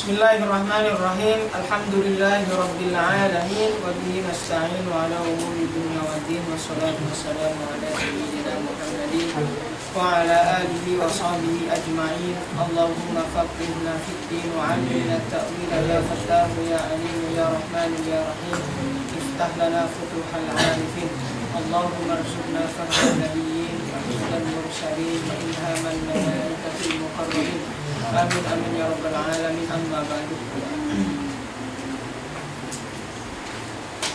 Bismillahirrahmanirrahim. Alhamdulillahirabbil alamin wa bihi nasta'inu ala umuri dunya waddin wassalatu wassalamu ala sayyidina Muhammadin wa ala alihi wa sahbihi ajma'in. Allahumma faqihna fid din wa 'allimna at-ta'wil ya fattahu ya alim ya rahman ya rahim. Iftah lana futuhal 'arifin. Allahumma arzuqna fahman nabiyyin wa hifdzal mursalin wa ilhaman malaikatil muqarrabin. Amin amin ya rabbal alamin. Amma ba'du.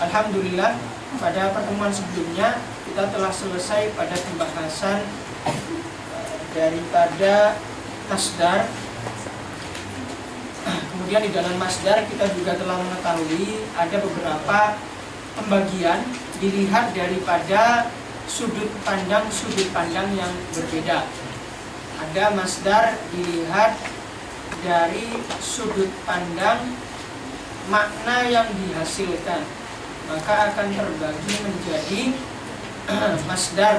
Alhamdulillah, pada pertemuan sebelumnya kita telah selesai pada pembahasan daripada masdar. Kemudian di dalam masdar kita juga telah mengetahui ada beberapa pembagian dilihat daripada sudut pandang yang berbeda. Ada masdar dilihat dari sudut pandang makna yang dihasilkan, maka akan terbagi menjadi masdar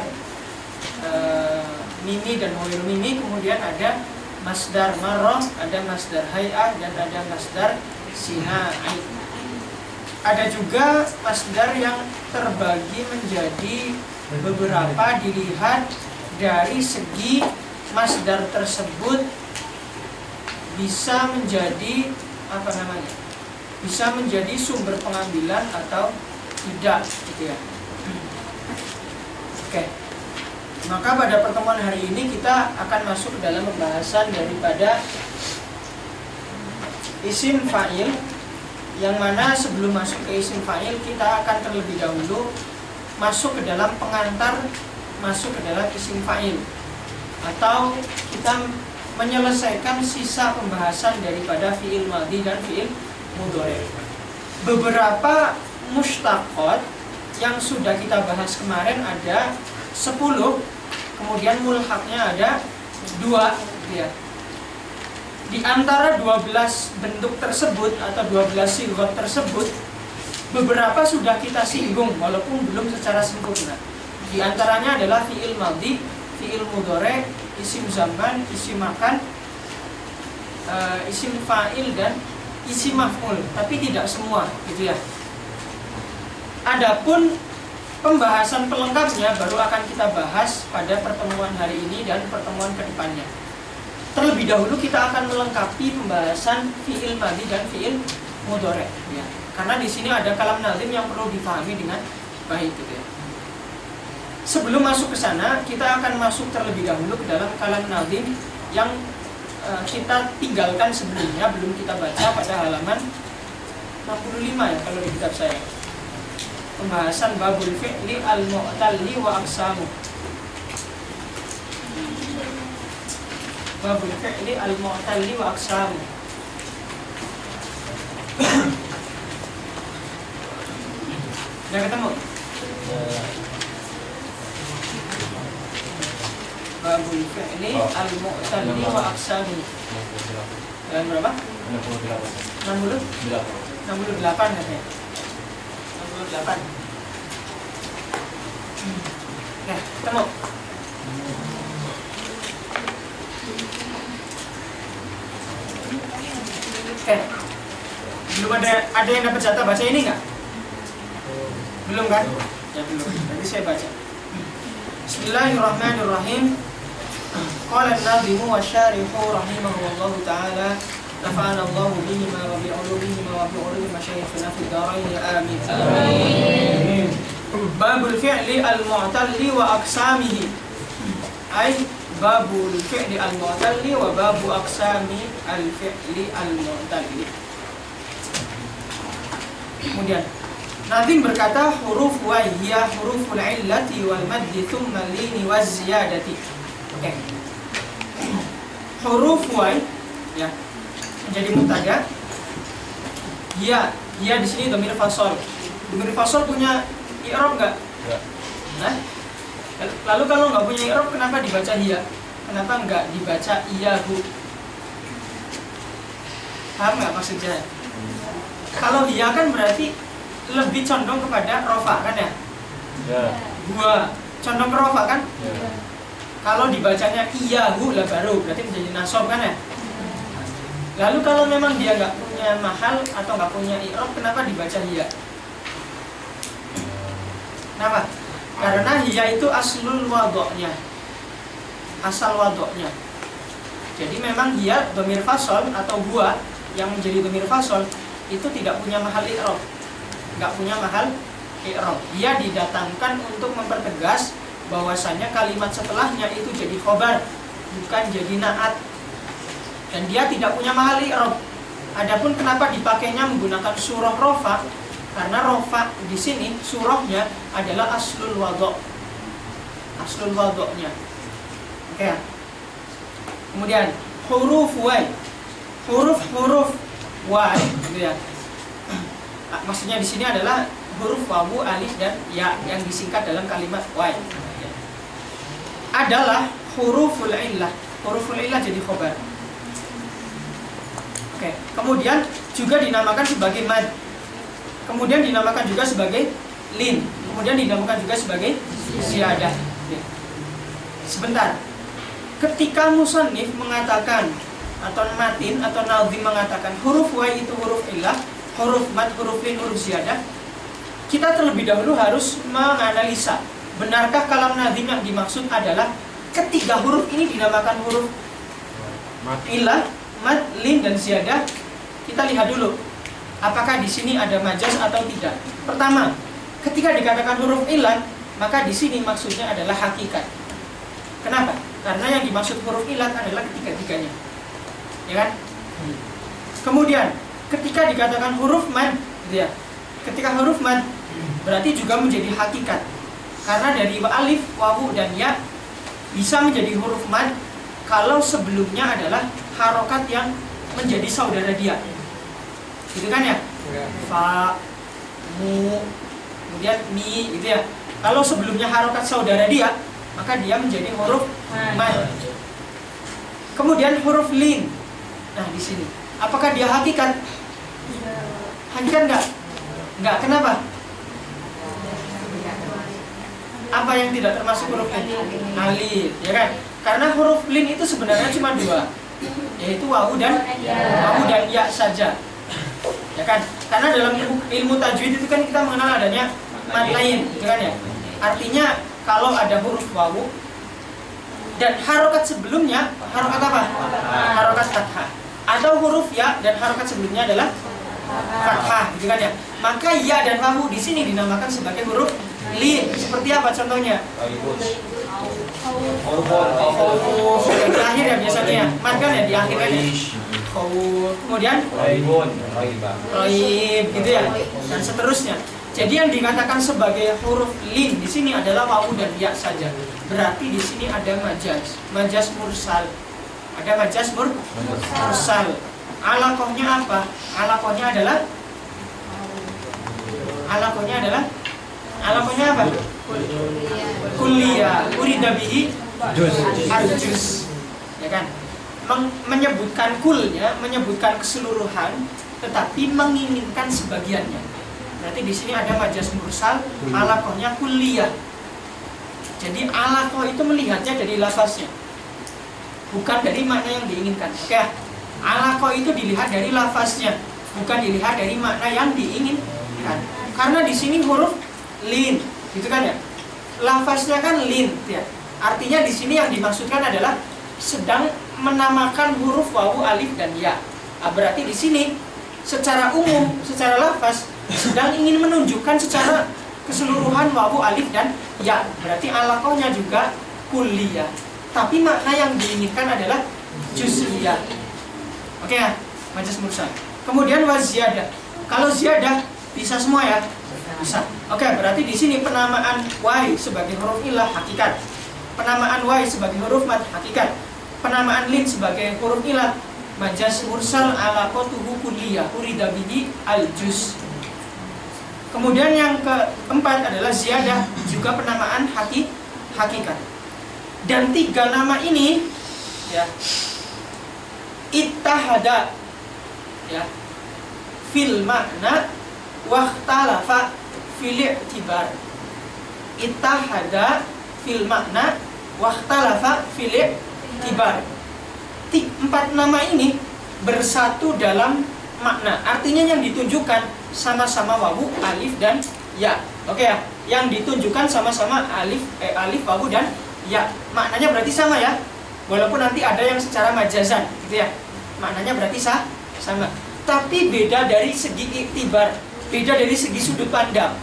mimi dan ghair mimi. Kemudian ada masdar marrah, ada masdar hay'ah, dan ada masdar sinai. Ada juga masdar yang terbagi menjadi beberapa dilihat dari segi masdar tersebut bisa menjadi bisa menjadi sumber pengambilan atau tidak, gitu ya. Oke. Maka pada pertemuan hari ini kita akan masuk ke dalam pembahasan daripada isim fa'il, yang mana sebelum masuk ke isim fa'il kita akan terlebih dahulu masuk ke dalam pengantar masuk ke dalam isim fa'il, atau kita menyelesaikan sisa pembahasan daripada fi'il madhi dan fi'il mudhari. Beberapa mushtaqat yang sudah kita bahas kemarin ada 10, kemudian mulhaqnya ada 2 ya. Di antara 12 bentuk tersebut atau 12 sighat tersebut, beberapa sudah kita singgung walaupun belum secara sempurna. Di antaranya adalah fi'il madhi, fi'il mudhari, isim zaman, isim makan, isim fa'il, dan isim maf'ul. Tapi tidak semua, gitu ya. Adapun pembahasan pelengkapnya baru akan kita bahas pada pertemuan hari ini dan pertemuan kedepannya. Terlebih dahulu kita akan melengkapi pembahasan fi'il madhi dan fi'il mudhari, ya. Karena di sini ada kalam nazim yang perlu dipahami dengan baik, gitu ya. Sebelum masuk ke sana, kita akan masuk terlebih dahulu ke dalam kalam nazim yang kita tinggalkan sebelumnya, belum kita baca pada halaman 65 ya kalau di kitab saya. Pembahasan babul fi'li al-mu'talli wa aqsamu. Babul fi'li al-mu'talli wa aqsamu. Sudah ketemu? Babul fi'li al-mu'talli wa aqsami. Dan berapa? 60? 68 katanya. 68. Nah, ketemu? Oke. Belum ada yang dapat jatah baca ini nggak? Belum kan? Ya belum. Nanti saya baca. Bismillahirrahmanirrahim. Qala an-nadhimu wa syarihu rahimahullahu ta'ala, nafa'ana Allahu bihima wa bi'ulumihima wa bi'ulumi masyayikhina fid dharain, amin. Amin. Babul fi'li al-mu'talli wa aqsamihi. Ay babul fi'li al-mu'talli wa babu aqsami al-fi'li al-mu'talli. Kemudian Nazim berkata, huruf wa hiya huruful illati wal maddi thumma lini waz ziyadati. Oke. Huruf wa ya menjadi mubtada. Hiya di sini dhamir fasal. Dhamir fasal punya i'rab enggak? Enggak. Nah, lalu kalau enggak punya i'rab kenapa dibaca hiya? Kenapa enggak dibaca iyahu? Paham enggak maksudnya? Kalau hiya kan berarti lebih condong kepada rofa kan ya? Ya. Gua condong ke rofa kan? Ya. Kalau dibacanya iyahu lah baru berarti menjadi nasab kan ya? Lalu kalau memang dia nggak punya mahal atau nggak punya i'rab, kenapa dibaca hiya? Kenapa? Karena hiya itu aslul wadoknya, asal wadoknya. Jadi memang hiya dhamir fasol atau huwa yang menjadi dhamir fasol itu tidak punya mahal i'rab, nggak punya mahal i'rab. Dia didatangkan untuk mempertegas bahwasanya kalimat setelahnya itu jadi khobar, bukan jadi naat, dan dia tidak punya mahal i'rab. Adapun kenapa dipakainya menggunakan surah rofa? Karena rofa di sini surahnya adalah aslul wadok, aslul wadoknya. Oke. Kemudian huruf y, huruf y, gitu ya. Maksudnya di sini adalah huruf wawu, alif dan ya yang disingkat dalam kalimat y. Adalah huruful illah. Huruful illah jadi khobar. Oke. Kemudian juga dinamakan sebagai mad. Kemudian dinamakan juga sebagai lin. Kemudian dinamakan juga sebagai ziyadah. Sebentar. Ketika musannif mengatakan atau matin atau nazim mengatakan huruf y itu huruf illah, huruf mad, huruf lin, huruf ziyadah, kita terlebih dahulu harus menganalisa, benarkah kalam nazim yang dimaksud adalah ketiga huruf ini dinamakan huruf illah, mad, lin, dan ziyadah? Kita lihat dulu apakah di sini ada majaz atau tidak. Pertama, ketika dikatakan huruf illah, maka di sini maksudnya adalah hakikat. Kenapa? Karena yang dimaksud huruf illah adalah ketiga-tiganya, ya kan? Kemudian, ketika dikatakan huruf mad, gitu ya. Ketika huruf mad berarti juga menjadi hakikat. Karena dari alif, wawu, dan ya bisa menjadi huruf mad kalau sebelumnya adalah harokat yang menjadi saudara dia. Gitu kan ya? Fa, mu, kemudian mi, gitu ya. Kalau sebelumnya harokat saudara dia, maka dia menjadi huruf mad. Kemudian huruf lin. Nah, di sini apakah dia hakikat? Hakikat enggak? Enggak. Kenapa? Apa yang tidak termasuk huruf lin? Alif, ya kan? Karena huruf lin itu sebenarnya cuma dua, yaitu wawu dan ya saja. Ya kan? Karena dalam ilmu tajwid itu kan kita mengenal adanya mad lain, gitu kan ya? Artinya kalau ada huruf wawu dan harokat sebelumnya, harokat apa? Harokat fathah. Atau huruf ya dan harokat sebelumnya adalah fathah, gitu kan ya? Maka ya dan wawu di sini dinamakan sebagai huruf lin. Seperti apa contohnya? Di akhir ya biasanya, mad kan ya di akhir kan ya. Kemudian roib, gitu ya, dan seterusnya. Jadi yang dikatakan sebagai huruf lin di sini adalah wawu dan ya saja. Berarti di sini ada majaz mursal. Ada majaz mursal. Alakohnya apa? Alakohnya adalah apa? Kulliyah. Urida bihi al-juz. Ya kan? Menyebutkan kulnya, menyebutkan keseluruhan, tetapi menginginkan sebagiannya. Berarti di sini ada majaz mursal, alakohnya kulliyah. Jadi alakoh itu melihatnya dari lafaznya, bukan dari makna yang diinginkan. Oke, alakoh itu dilihat dari lafaznya, bukan dilihat dari makna yang diinginkan. Karena di sini huruf lin, gitu kan ya? Lafaznya kan lin, ya. Artinya di sini yang dimaksudkan adalah sedang menamakan huruf wawu, alif, dan ya. Berarti di sini secara umum, secara lafaz sedang ingin menunjukkan secara keseluruhan wawu, alif, dan ya. Berarti alakohnya juga kulliyah. Tapi makna yang diinginkan adalah juz'iyah. Oke ya, majaz mursal. Kemudian waziyadah. Kalau ziyadah bisa semua ya? Bisa. Oke, berarti di sini penamaan y sebagai huruf illah hakikat. Penamaan y sebagai huruf mad hakikat. Penamaan lin sebagai huruf illah majaz mursal alakotuhu kulliyah urida bihi al-juz. Kemudian yang keempat adalah ziyadah, juga penamaan hakikat. Dan tiga nama ini ya, ittahada ya, fil makna wakhtalafa fil i'tibar. Ittahada fil makna wakhtalafa fil i'tibar. Empat nama ini bersatu dalam makna. Artinya yang ditunjukkan sama-sama wawu, alif dan ya. Oke ya, yang ditunjukkan sama-sama alif, wawu dan ya. Maknanya berarti sama ya. Walaupun nanti ada yang secara majazan, gitu ya. Maknanya berarti sama. Tapi beda dari segi iktibar, beda dari segi sudut pandang.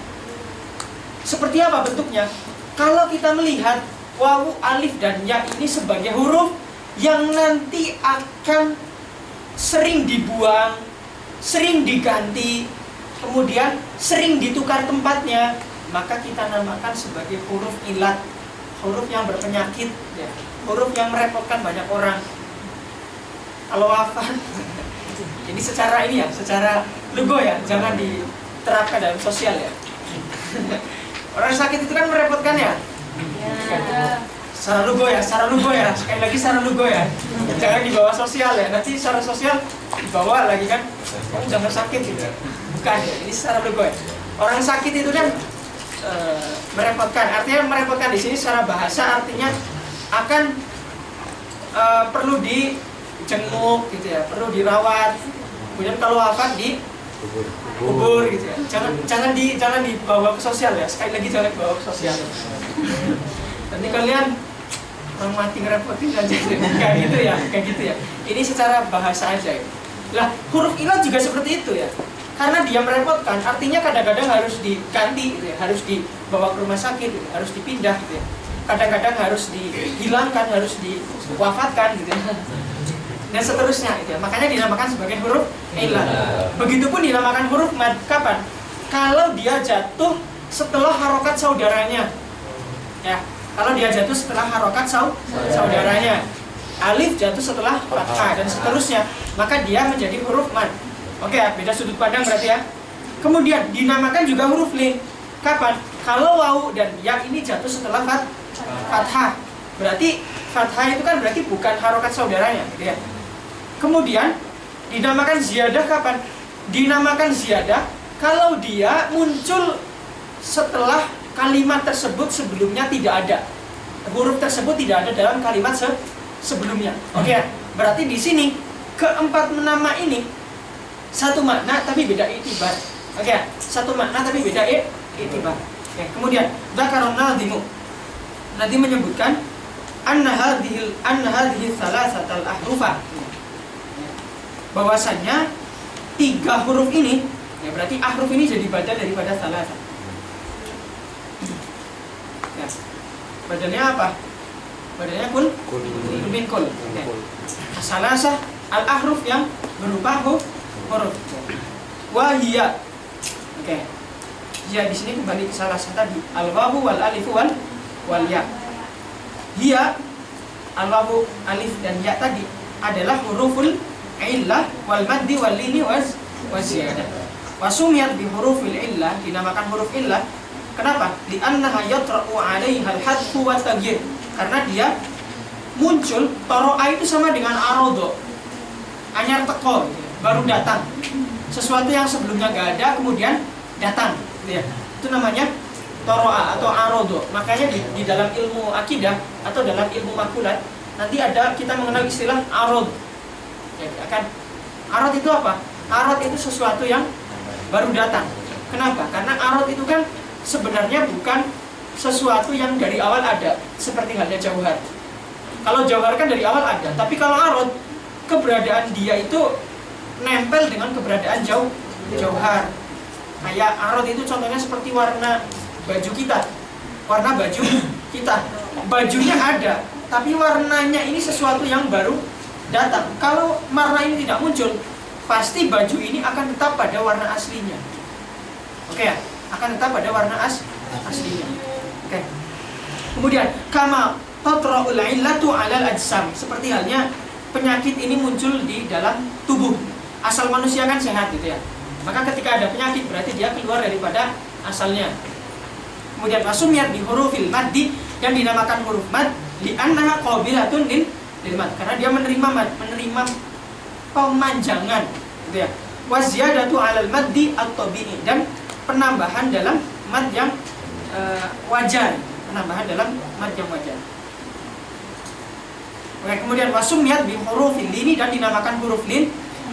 Seperti apa bentuknya? Kalau kita melihat wawu, alif dan ya ini sebagai huruf yang nanti akan sering dibuang, sering diganti, kemudian sering ditukar tempatnya, maka kita namakan sebagai huruf ilat, huruf yang berpenyakit, ya. Huruf yang merepotkan banyak orang. Kalau wafat, ini secara ini ya, secara logo ya, jangan diterapkan dalam sosial ya. Orang sakit itu kan merepotkan ya. Secara logo ya, sekali lagi secara logo ya. Jangan dibawa sosial ya, nanti secara sosial dibawa lagi kan, kamu jangan sakit gitu. Bukan ya, ini secara logo ya. Orang sakit itu kan merepotkan, artinya merepotkan di sini secara bahasa artinya akan perlu dijenguk gitu ya, perlu dirawat. Kemudian kalau wafat di kubur gitu ya. Jangan dibawa ke sosial ya. Sekali lagi jangan dibawa ke sosial. Nanti kalian orang mati ngerepotin aja kayak gitu ya. Ini secara bahasa aja ya. Lah, huruf ilat juga seperti itu ya. Karena dia merepotkan, artinya kadang-kadang harus diganti gitu ya, harus dibawa ke rumah sakit, gitu, harus dipindah gitu ya. Kadang-kadang harus dihilangkan, harus diwafatkan gitu ya. Dan seterusnya gitu ya. Makanya dinamakan sebagai huruf ilat. Begitupun dinamakan huruf mad kapan? Kalau dia jatuh setelah harokat saudaranya. Ya, kalau dia jatuh setelah harokat saudaranya. Alif jatuh setelah fathah dan seterusnya, maka dia menjadi huruf mad. Oke ya, beda sudut pandang berarti ya. Kemudian dinamakan juga huruf lin. Kapan? Kalau wawu dan ya ini jatuh setelah fathah. Berarti fathah itu kan berarti bukan harokat saudaranya gitu ya. Kemudian dinamakan ziyadah kapan? Dinamakan ziyadah kalau dia muncul setelah kalimat tersebut sebelumnya tidak ada. Huruf tersebut tidak ada dalam kalimat sebelumnya. Oke ya? Berarti di sini keempat nama ini satu makna tapi beda iktibar. Oke ya? Satu makna tapi beda iktibar. Oke, kemudian dzakarun nadhimu. Nanti menyebutkan anna hadhihi thalathatal ahrufa. Bahwasannya tiga huruf ini, ya berarti ahruf ini jadi badal daripada thalatha. Ya. Badalnya apa? Badalnya kul min kul. Salasah al ahruf yang berupa huruf. Wahia. Oke. Ya di sini kembali ke salah satu tadi. Al wawu wal alif wal ya. Dia al wawu, alif dan ya tadi adalah huruful illah wal maddi wal lini waz ziyadah. Wasumiyat bi hurufil illah, dinamakan huruf illah. Kenapa? Di annaha yatra'u 'alaiha al-hadfu wa taghyir. Karena dia muncul, toro'a itu sama dengan arodo. Anyar teko, baru datang. Sesuatu yang sebelumnya gak ada kemudian datang, gitu ya. Itu namanya toro'a atau arodo. Makanya di dalam ilmu akidah atau dalam ilmu makulat nanti ada kita mengenal istilah arod. Jadi akan arod itu apa? Arod itu sesuatu yang baru datang. Kenapa? Karena arod itu kan sebenarnya bukan sesuatu yang dari awal ada, seperti halnya jauhar. Kalau jauhar kan dari awal ada, tapi kalau arod, keberadaan dia itu nempel dengan keberadaan jauhar. Kayak arod itu contohnya seperti warna baju kita. Warna baju kita. Bajunya ada, tapi warnanya ini sesuatu yang baru datang. Kalau warna ini tidak muncul, pasti baju ini akan tetap pada warna aslinya. Oke ya? Akan tetap pada warna aslinya. Oke. Kemudian kama tatra'ul illatu 'alal ajsam. Seperti halnya penyakit ini muncul di dalam tubuh. Asal manusia kan sehat gitu ya. Maka ketika ada penyakit berarti dia keluar daripada asalnya. Kemudian wasumiyat bi hurufil maddi, yang dinamakan huruf mad li'annaha qabilatun lil mad, karena dia menerima pemanjangan gitu ya. Wa ziyadatu 'alal maddi at-tabi'i, dan penambahan dalam mad yang wajar, penambahan dalam mad yang wajar. Oke, kemudian wasumiyat bi hurufil lin, dan dinamakan huruf lin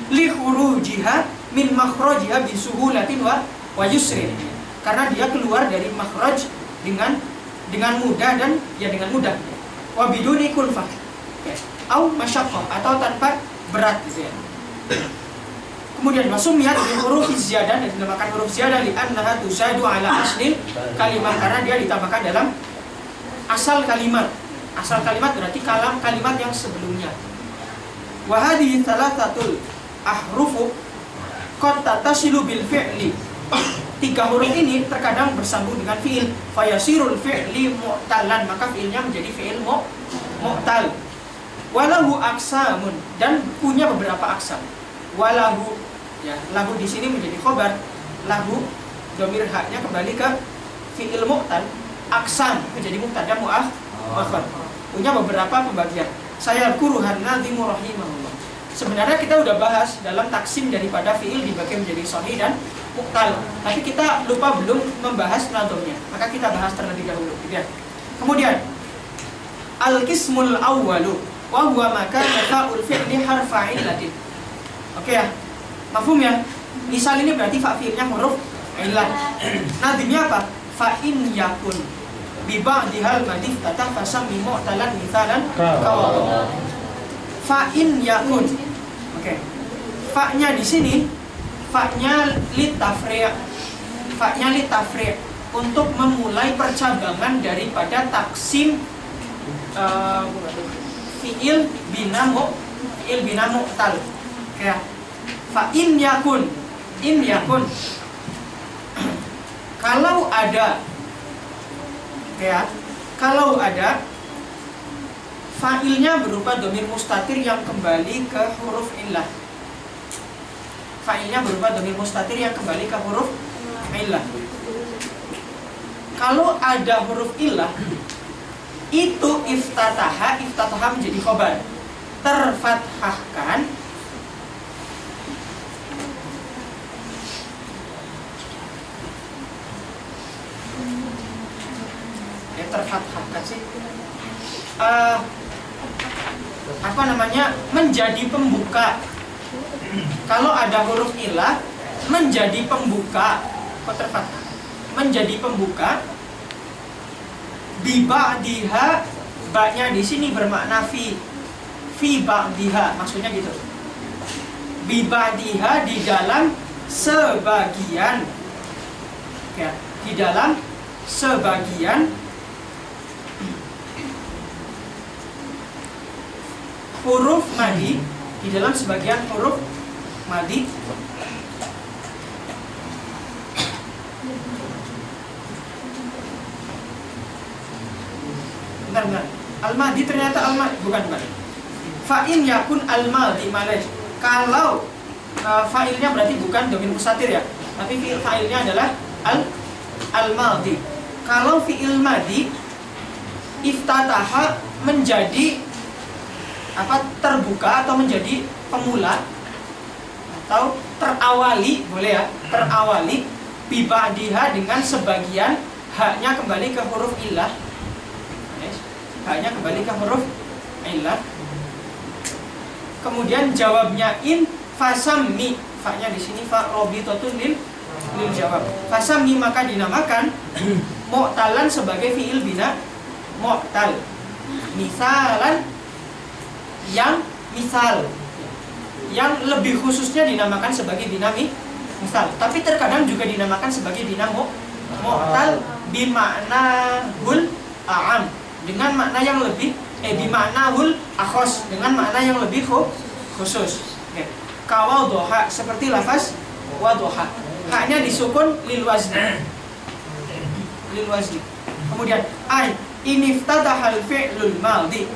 li khurujiha min makhrajiha bi suhulatin wa yusrin. Karena dia keluar dari makhraj dengan mudah dan ya dengan mudah. Wa biduni kulfah. Au masyaqqah, atau tanpa berat gitu ya. Kemudian wasumiyat bi hurufiz ziyadah, dan dinamakan huruf ziyadah li annaha tusadu ala aslin kalimah, karena dia ditambahkan dalam asal kalimat. Asal kalimat berarti kalimat yang sebelumnya. Wa hadhihi thalathatul ahrufu qad tatasilu bil fi'li. 3 huruf ini terkadang bersambung dengan fi'il, fayasirul fi'li mu'talan, maka fi'ilnya menjadi fi'il mu'tal. Walahu aksamun, dan punya beberapa aksam. Walahu, ya, lahu di sini menjadi khobar. Lahu dhamir haknya kembali ke fi'il mu'tal. Aksam menjadi mubtada mu'akhkhar. Punya beberapa pembagian. Saya kuruhan nadhimu rahimahullah. Sebenarnya kita udah bahas dalam taksim daripada fi'il dibagi menjadi sahih dan mu'tal, tapi kita lupa belum membahas nadhumnya. Maka kita bahas terlebih dahulu gitu ya. Kemudian al-qismul awwalu wa huwa maka fa'ul fi'li harfa illatin. Oke ya. Mafhum ya? Misal ini berarti fa fi'ilnya huruf illah. Nadhimnya apa? Fa in yakun bi ba'dihal madif tatah fasami mu'talan mithalan kawa. Fa in yakun. Oke. Fa-nya di sini, fa-nya litafri'. Fa-nya litafri' untuk memulai percabangan daripada taksim fi'il bina mu'tal. Ya. Fa in yakun. In yakun. Kalau ada, ya, kalau ada fa'ilnya berupa dhamir mustatir yang kembali ke huruf illah. Fa'ilnya berupa dhamir mustatir yang kembali ke huruf illah. Kalau ada huruf illah, itu iftataha menjadi khobar, terfathahkan terfathahkan sih menjadi pembuka. Kalau ada huruf ilah menjadi pembuka, terfathah menjadi pembuka. Bi ba'diha, ba-nya di sini bermakna fi ba'diha, maksudnya gitu. Bi ba'diha, di dalam sebagian, ya, di dalam sebagian huruf madi, di dalam sebagian huruf madi. Bentar. Al-madi ternyata al-madi, bukan. Fa'in yakun al-madi malaj. Kalau fa'ilnya berarti bukan dhamir mustatir ya, tapi fi'il fa'ilnya adalah al-madi. Kalau fi'il madi iftataha menjadi terbuka atau menjadi pemula atau terawali, boleh ya, terawali bi ba'diha dengan sebagian haknya kembali ke huruf illah. Haknya kembali ke huruf illah. Kemudian jawabnya in fasammi, fa-nya di sini fa robitatun lil jawab. Fasammi maka dinamakan mu'talan sebagai fi'il bina mu'tal. Misalan, yang misal, yang lebih khususnya dinamakan sebagai bina misal, tapi terkadang juga dinamakan sebagai bina mu'tal bimakna hul a'am, dengan makna yang lebih bimakna hul akhos, dengan makna yang lebih khusus. Kawadoha, seperti lafaz wadoha, haknya disukun lil wazni. Kemudian ay iniftadahal fi'lul maldi,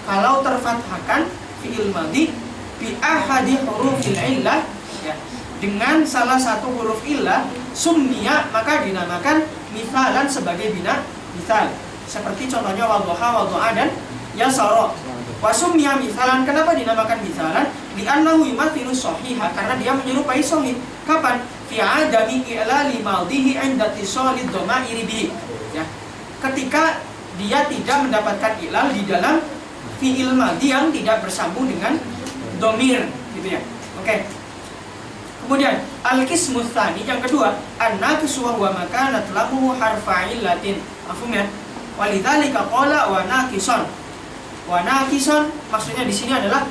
kalau terfathahkan fi'il madhi bi ahadi hurufil illah, ya, dengan salah satu huruf illah, summiya maka dinamakan misalan sebagai bina misal. Seperti contohnya wadduha, waddu'a dan yasara. Wa summiya misalan, kenapa dinamakan misalan? Di annahu yumathilu shahiha, karena dia menyerupai sahih. Kapan? Fi adami i'lali madhihi 'inda ittisalid dhamairi bihi. Ya. Ketika dia tidak mendapatkan ilal di dalam fiil madhi yang tidak bersambung dengan domir, gitu ya. Oke. Kemudian al-qismu tsani yang kedua, an-naqis wa huwa makanat lahu harfa illatin. Mafhum ya? Walidzalika qala wa naqison. Wa naqison maksudnya di sini adalah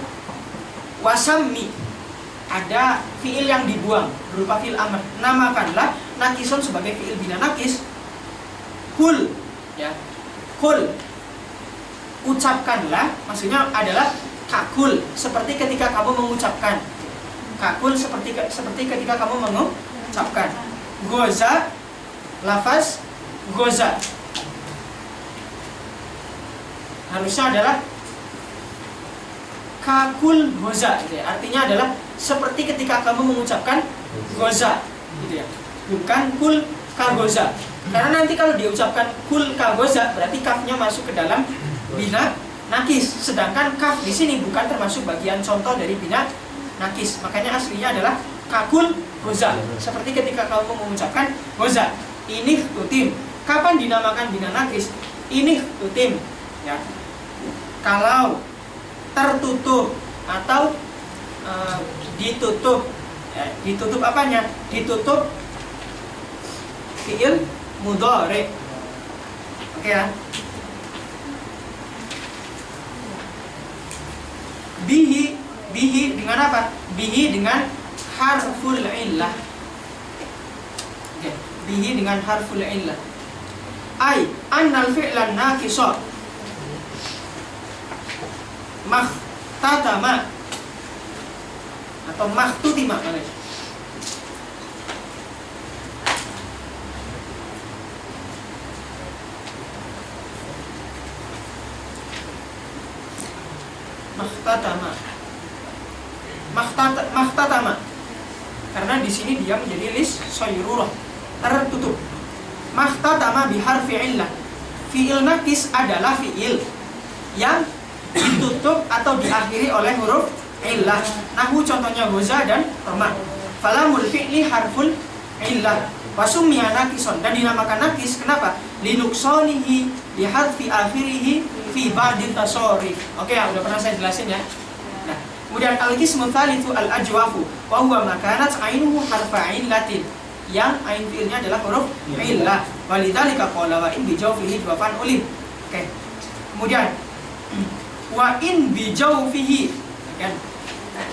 wasammi. Ada fiil yang dibuang berupa fiil amr. Namakanlah naqison sebagai fiil bina naqis. Kul, ya. Kul. Ucapkanlah, maksudnya adalah kakul, seperti ketika kamu mengucapkan. Kakul seperti ketika kamu mengucapkan. Goza, lafaz goza. Harusnya adalah kakul goza, gitu ya. Artinya adalah seperti ketika kamu mengucapkan goza, gitu ya. Bukan kul kagoza. Karena nanti kalau diucapkan kul kagoza berarti kafnya masuk ke dalam bina nakis. Sedangkan kaf di sini bukan termasuk bagian contoh dari bina nakis. Makanya aslinya adalah kakul goza. Seperti ketika kamu mengucapkan goza. Ini tutim. Kapan dinamakan bina nakis? Ini tutim, ya. Kalau tertutup atau ditutup, ya, ditutup apanya? Ditutup fiil mudhari. Oke ya. Bihi dengan apa? Bihi dengan harful illah. Oke, bihi dengan harful illah. Ai annal fi'lan naqisa mahtatama atau mahtutima namanya. Mahtatama. Karena di sini dia menjadi lis sayrurah, tertutup. Mahtatama biharfi illah. Fi'il nakis adalah fi'il yang ditutup atau diakhiri oleh huruf illah. Nahu contohnya goza dan roma. Falamul fi'li harful illah wasummiya nakison, dan dinamakan nakis kenapa? Linuksonihi biharfi akhirihi fi ba'din tasarif. Oke ya, udah pernah saya jelasin ya. Nah, kemudian al-qismu tsalitsu al-ajwafu wa huwa makanat ainuhu harfa illatin, yang ain fiilnya adalah huruf illah. Walidzalika qala wa in bijawfihi jawafan ulim. Oke. Kemudian wa in bijawfihi, kan?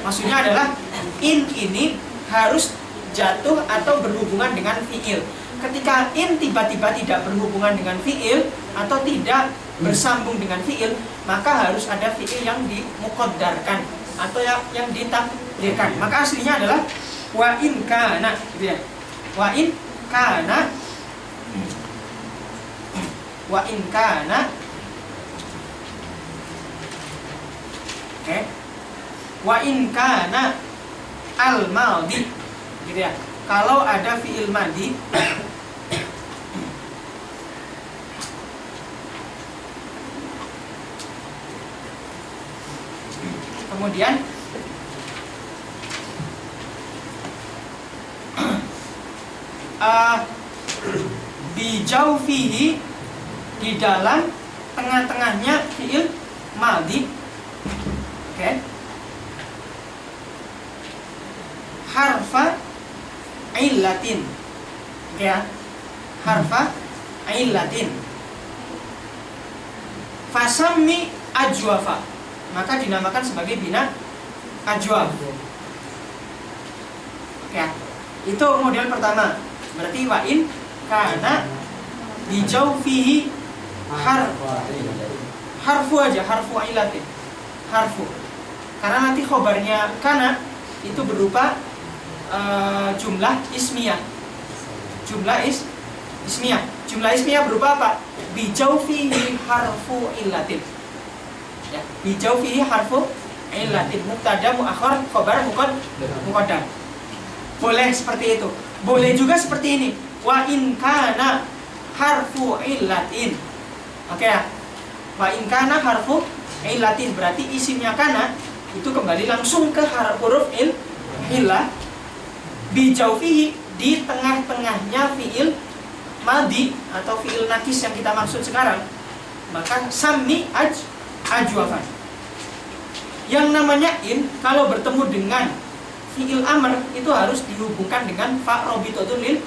Maksudnya adalah in ini harus jatuh atau berhubungan dengan fiil. Ketika in tiba-tiba tidak berhubungan dengan fiil atau tidak bersambung dengan fiil, maka harus ada fiil yang dimuqaddarkan atau yang ditakdirkan. Maka aslinya adalah wa in kana, gitu ya. Wa in kana, wa in kana. Oke. Wa in kana al-madhi, gitu ya. Kalau ada fiil madhi kemudian bijaufihi, di dalam tengah-tengahnya fiil madhi. Oke. Harfa illatin. Oke ya. Harfa illatin. Fasammi ajwafa, maka dinamakan sebagai bina ajwaf. Oke ya. Itu model pertama. Berarti wa in kana bijaufihi harfu aja, harfu illatin. Harfu. Karena nanti khobarnya kana itu berupa jumlah ismiyah. Jumlah ismiyah. Jumlah ismiyah berupa apa? Bijaufihi harfu illatin. Ya, bijaufihi harfu illatin. Mubtada muakhar, khobar muqaddam. Boleh seperti itu. Boleh juga seperti ini. Wa in kana harfu illatin. Oke ya. Wa in kana harfu illatin, berarti isimnya kana itu kembali langsung ke huruf illah. Bijaufihi, di tengah-tengahnya fiil madhi atau fiil nakis yang kita maksud sekarang, maka sammi ajwafan. Yang namanya in kalau bertemu dengan fi'il amr itu harus dihubungkan dengan fa robitotul lil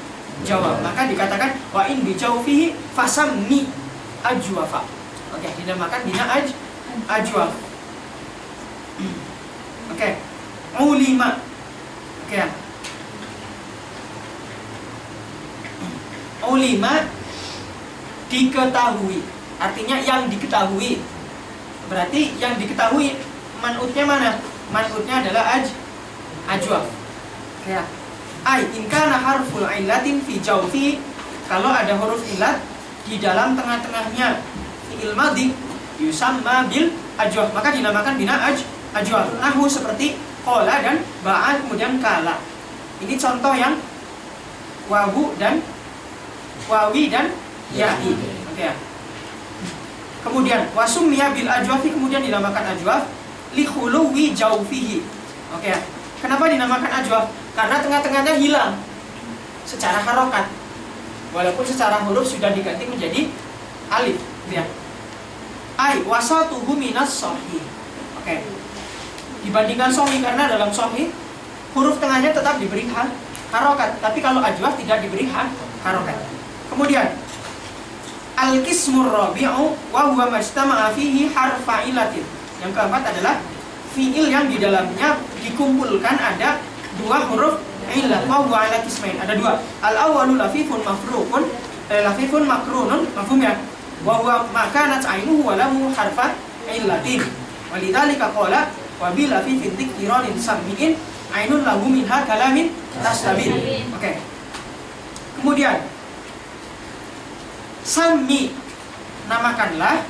jawab. Maka dikatakan wa in bijaufihi fasammi ajwafa. Oke, dinamakan bina ajwaf. Oke. Ulima. Oke. Ulima diketahui. Artinya yang diketahui. Berarti yang diketahui man'utnya mana? Man'utnya adalah ajwaf. Ya. Ai in kana harful illatin fi jawfi, kalau ada huruf illat di dalam tengah-tengahnya fi'il madhi yusamma bil ajwaf, maka dinamakan bina ajwaf. Nahu seperti qala dan ba'a kemudian kala. Ini contoh yang wawi dan ya'i. Oke ya. Kemudian wasummiya bil ajwafi, kemudian dinamakan ajwaf li khuluwi jawfihi. Oke ya. Kenapa dinamakan ajwaf? Karena tengah-tengahnya hilang secara harokat, walaupun secara huruf sudah diganti menjadi alif, ya. Ai wasatuhu minas sahih. Oke. Dibandingkan sahih, karena dalam sahih huruf tengahnya tetap diberi harokat, tapi kalau ajwaf tidak diberi harokat. Kemudian al-qismur rabi'u wa huwa majtama'a fihi harfa ilatin. Yang keempat adalah fi'il yang di dalamnya dikumpulkan ada dua huruf illat. Wa huwa ala qismain, ada dua. Al-awwalu lafifun mafruqun, lafifun makrunun, mafhum ya? Wa huwa ma kanat 'ainuhu wa lahu harfa illatin. Walidzalika qala wa bil lafifin dzikiranin sammi'in ainun lahu minha kalamin tastabin. Oke. Kemudian sammi, namakanlah,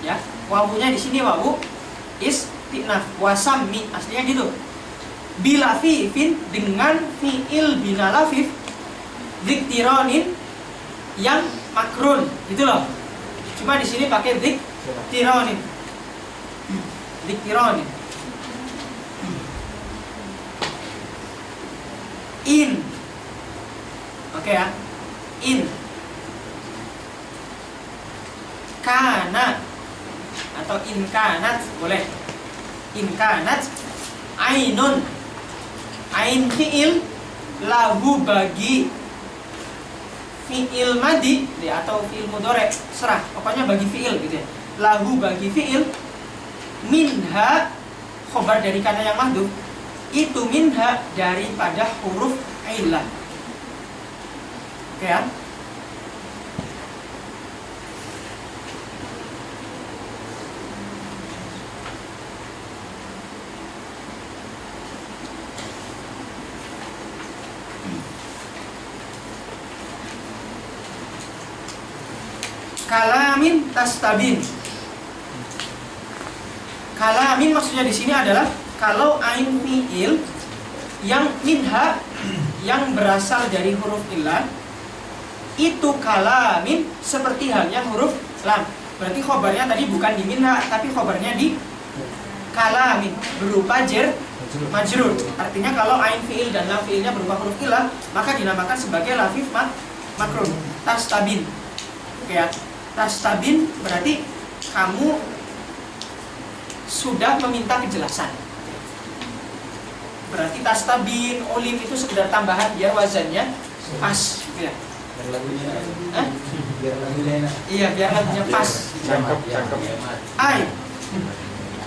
ya. Wawunya di sini wawu istinaf, wasammi aslinya gitu. Bilafifin, dengan fiil bina lafif, dzikiranin yang makrun, gitu loh. Cuma di sini pakai dzikiranin. Dzikiranin. In. Oke ya. In. Kana atau in kanat boleh. In kanat ainun, ain fi'il, lahu bagi fi'il madi atau fi'il mudhari, serah, pokoknya bagi fi'il gitu ya. Lahu bagi fi'il, minha khobar dari kana yang mahdhuf, itu minha daripada huruf illah. Oke ya. Kalamin tastabin. Kalamin maksudnya di sini adalah kalau ain fi'il yang minha, yang berasal dari huruf illah, itu kalamin seperti halnya huruf lam. Berarti khobarnya tadi bukan di minha, tapi khobarnya di kalamin, berupa jar majrur. Artinya kalau ain fi'il dan lam fi'ilnya berupa huruf illah, maka dinamakan sebagai lafif makrun. Tastabin. Oke ya. Tastabin berarti kamu sudah meminta kejelasan. Berarti tastabin, olim itu sekedar tambahan biar wazannya pas, gitu ya. Biar lagunya enak. Iya, biar lagunya pas. Cakep. Ai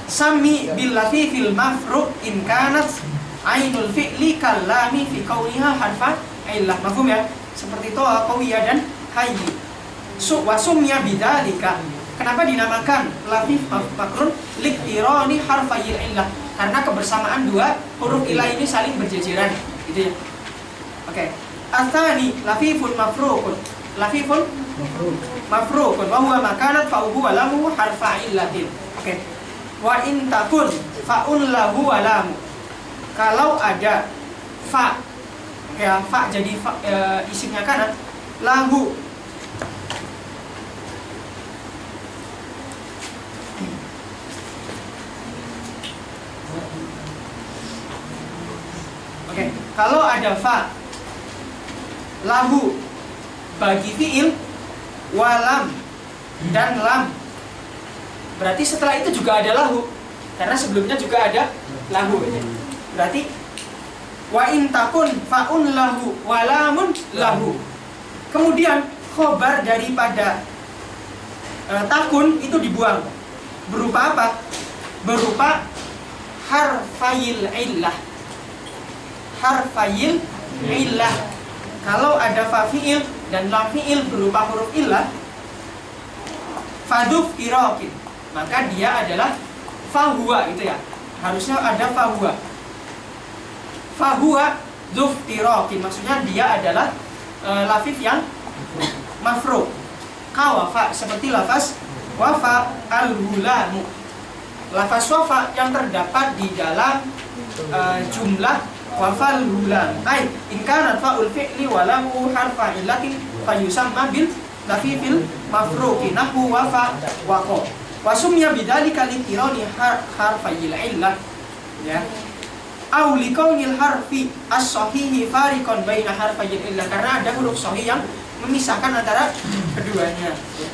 sami bil lafifil mafruq in kanat ainul fi'li kalami fi qawliha harfa illah. Mafhum ya? Seperti itu qawiyah dan hayy. Wasumnya bidzalika. Kenapa dinamakan lafif makrun? Liktirani harfayil illah, karena kebersamaan dua huruf illah ini saling berjejeran, gitu ya. Oke. Atsani lafifun mafruqun. Lafifun mafruqun wa huwa makanat fa'uhu wa lahu harfa illatin. Oke. Wa in takun fa'un lahu wa lam. Kalau ada fa, ya fa jadi fa, isimnya kana, lahu Oke, kalau ada fa, lahu bagi fi'il, walam dan lam, Berarti setelah itu juga ada lahu, karena sebelumnya juga ada lahu. Berarti wa in takun faun lahu walamun lahu. Kemudian khobar daripada takun itu dibuang. Berupa apa? Berupa harfayil illah. Harfayil illah. Kalau ada fa fi'il dan lam fi'il berupa huruf illah, faduf irokin, maka dia adalah fahuwa gitu ya. Harusnya ada fahuwa. Fahuwa duf irokin, maksudnya dia adalah lafif yang mafru. Kawafa, seperti lafaz wafa al-hulamu. Lafaz wafa yang terdapat di dalam jumlah wafal hulam. Ai in kana fa'ul fi'li wa lahu harfa illatin fayusamma bil lafifil mafruqi nahwu wafa waqa. Wa sumya bidzalika liqirani harfayil illah. Ya. Au liqaunil harfi as-sahihi fariqan baina harfayil illah, karena ada huruf sahih yang memisahkan antara keduanya. Ya.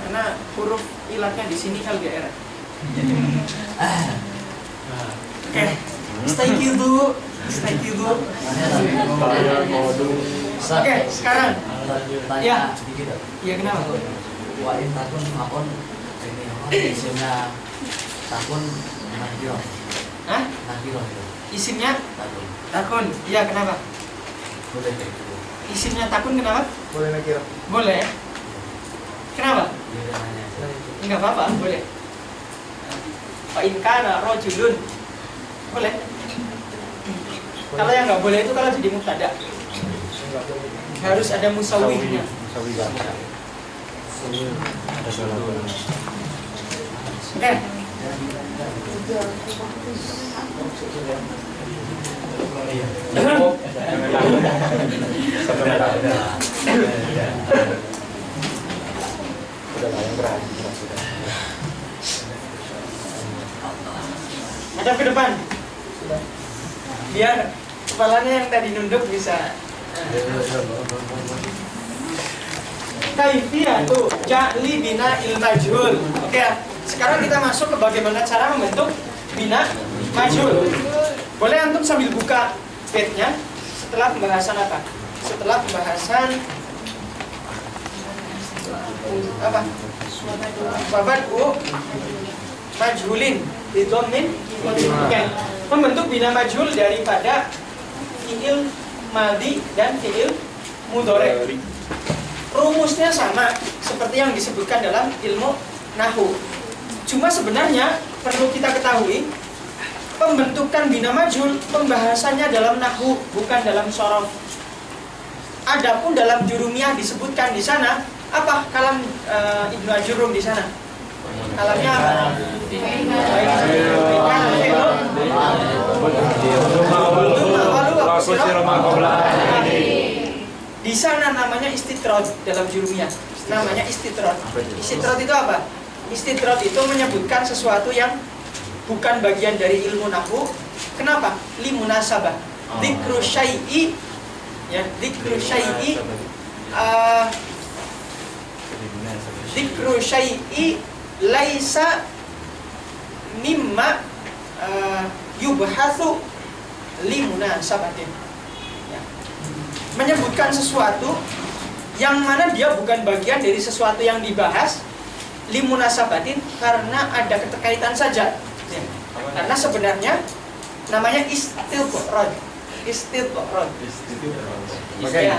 Karena huruf ilatnya di sini LGR. Oke, stay dulu. Oke, sekarang. Ya. Iya, kenapa? Wa in takun akun ini isimnya takun nakiro. Hah? Nakiro. Isimnya Takun. takun. Iya, kenapa? Boleh kayak gitu. Isimnya takun kenapa? Boleh nakira. Boleh. Kenapa? Dia nanya. Enggak apa-apa, boleh. Fa in kana rajulun. Boleh. Kalau yang nggak boleh itu kalau jadi mubtada. Harus ada musawwihnya. Oke. Hadap ke depan. Biar kepalanya yang tadi nunduk bisa. Kaifiyatu ja'li bina il majhul. Oke, sekarang kita masuk ke bagaimana cara membentuk bina majhul. Boleh antum sambil buka page-nya setelah pembahasan apa? Setelah pembahasan apa? Babadu majhulin bidhammin. Oke, membentuk bina majhul daripada fi'il madhi dan fi'il mudhari. Rumusnya sama seperti yang disebutkan dalam ilmu nahwu. Cuma sebenarnya perlu kita ketahui, pembentukan bina majhul pembahasannya dalam nahwu, bukan dalam shorof. Adapun dalam jurumiyah disebutkan di sana apa kalam Ibnu Ajurum di sana? Kalamnya apa? Di sana namanya istitrod dalam jurumiyah. Namanya istitrod. Istitrod itu apa? Istitrod itu menyebutkan sesuatu yang bukan bagian dari ilmu nahwu. Kenapa? Limunasabah. Dzikru syai'i, ya, dzikru syai'i dzikru syai'i laisa mimma yubhatsu limunasabatin. Menyebutkan sesuatu yang mana dia bukan bagian dari sesuatu yang dibahas limunasabatin, karena ada keterkaitan saja ya. Karena sebenarnya namanya istitrod. Istitrod. Pakai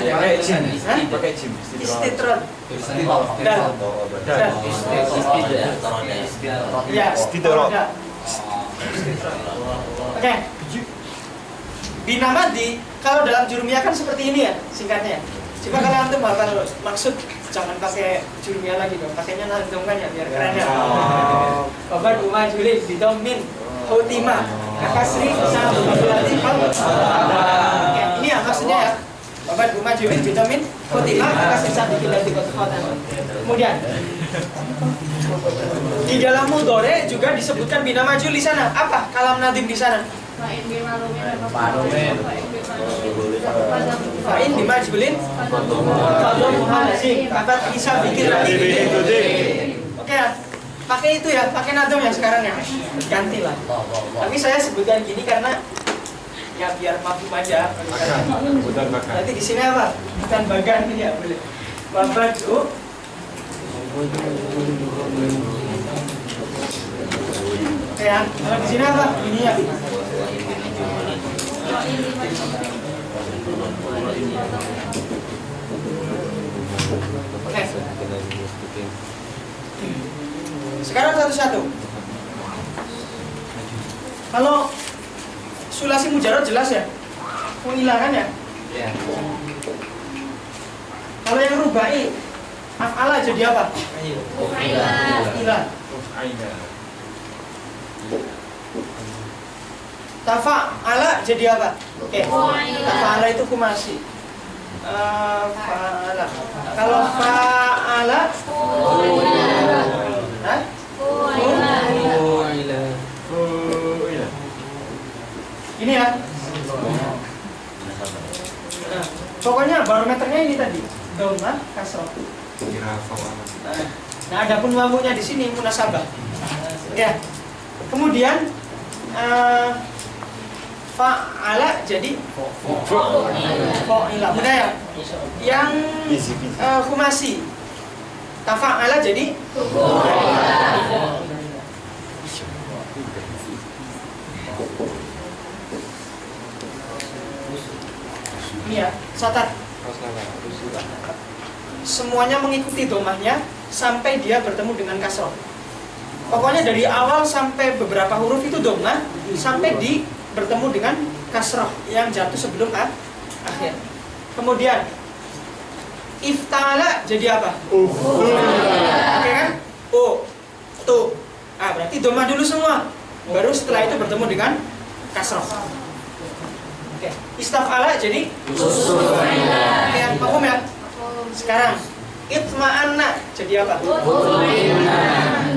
jim. Istitrod. Ya, istitrod. Oke. Bina madhi kalau dalam jurumiyah kan seperti ini ya singkatnya. Coba kalau antum hafal maksud, jangan pakai jurumiyah lagi dong, pakainya nazum kan ya biar keren ya. Babad majhulin bidhammin hutima kasri sambilati fal. Ini ya maksudnya ya. Babad majhulin bidhammin hutima kasri sambilati fal. Kemudian di dalam mudhari juga disebutkan bina majhul di sana. Apa kalam nadim di sana? Fa'in bimajhulin fadhum muhalazim kabat bisa bikin lagi. ya. Pakai itu ya, pakai nadom ya sekarang ya. Ganti lah. Tapi saya sebutkan gini karena ya biar mafhum aja. Nanti di sini apa? Bukan bagan ya, boleh. Wabadu. Ya, kalau di sini apa? Ini ya. Oke. Sekarang satu-satu. Kalau sulasi mujarad jelas ya? Fu'ila kan ya? Iya. Kalau yang rubai, af'ala jadi apa? Fu'ila. Tafa'ala jadi apa? Oke. Tafa'ala itu kumasi. Fa'ala. Kalau fa'ala, hah? Ini ya. Nah, pokoknya barometernya ini tadi. Dhammah, kasrah. Nah, ada pun wawunya di sini munasabah. Ya. Kemudian fa'ala jadi fa'ila. Mudah ya? Yang kumasi. Tafa'ala jadi ini ya, catat. Semuanya mengikuti domahnya sampai dia bertemu dengan kasroh. Pokoknya dari awal sampai beberapa huruf itu domah sampai di bertemu dengan kasroh yang jatuh sebelum akhir. Kemudian iftala jadi apa? Oke kan? Tu. Berarti domah dulu semua. Baru setelah itu bertemu dengan kasroh. Oke, istafala jadi ya, paham ya? Sekarang itma'anna jadi apa?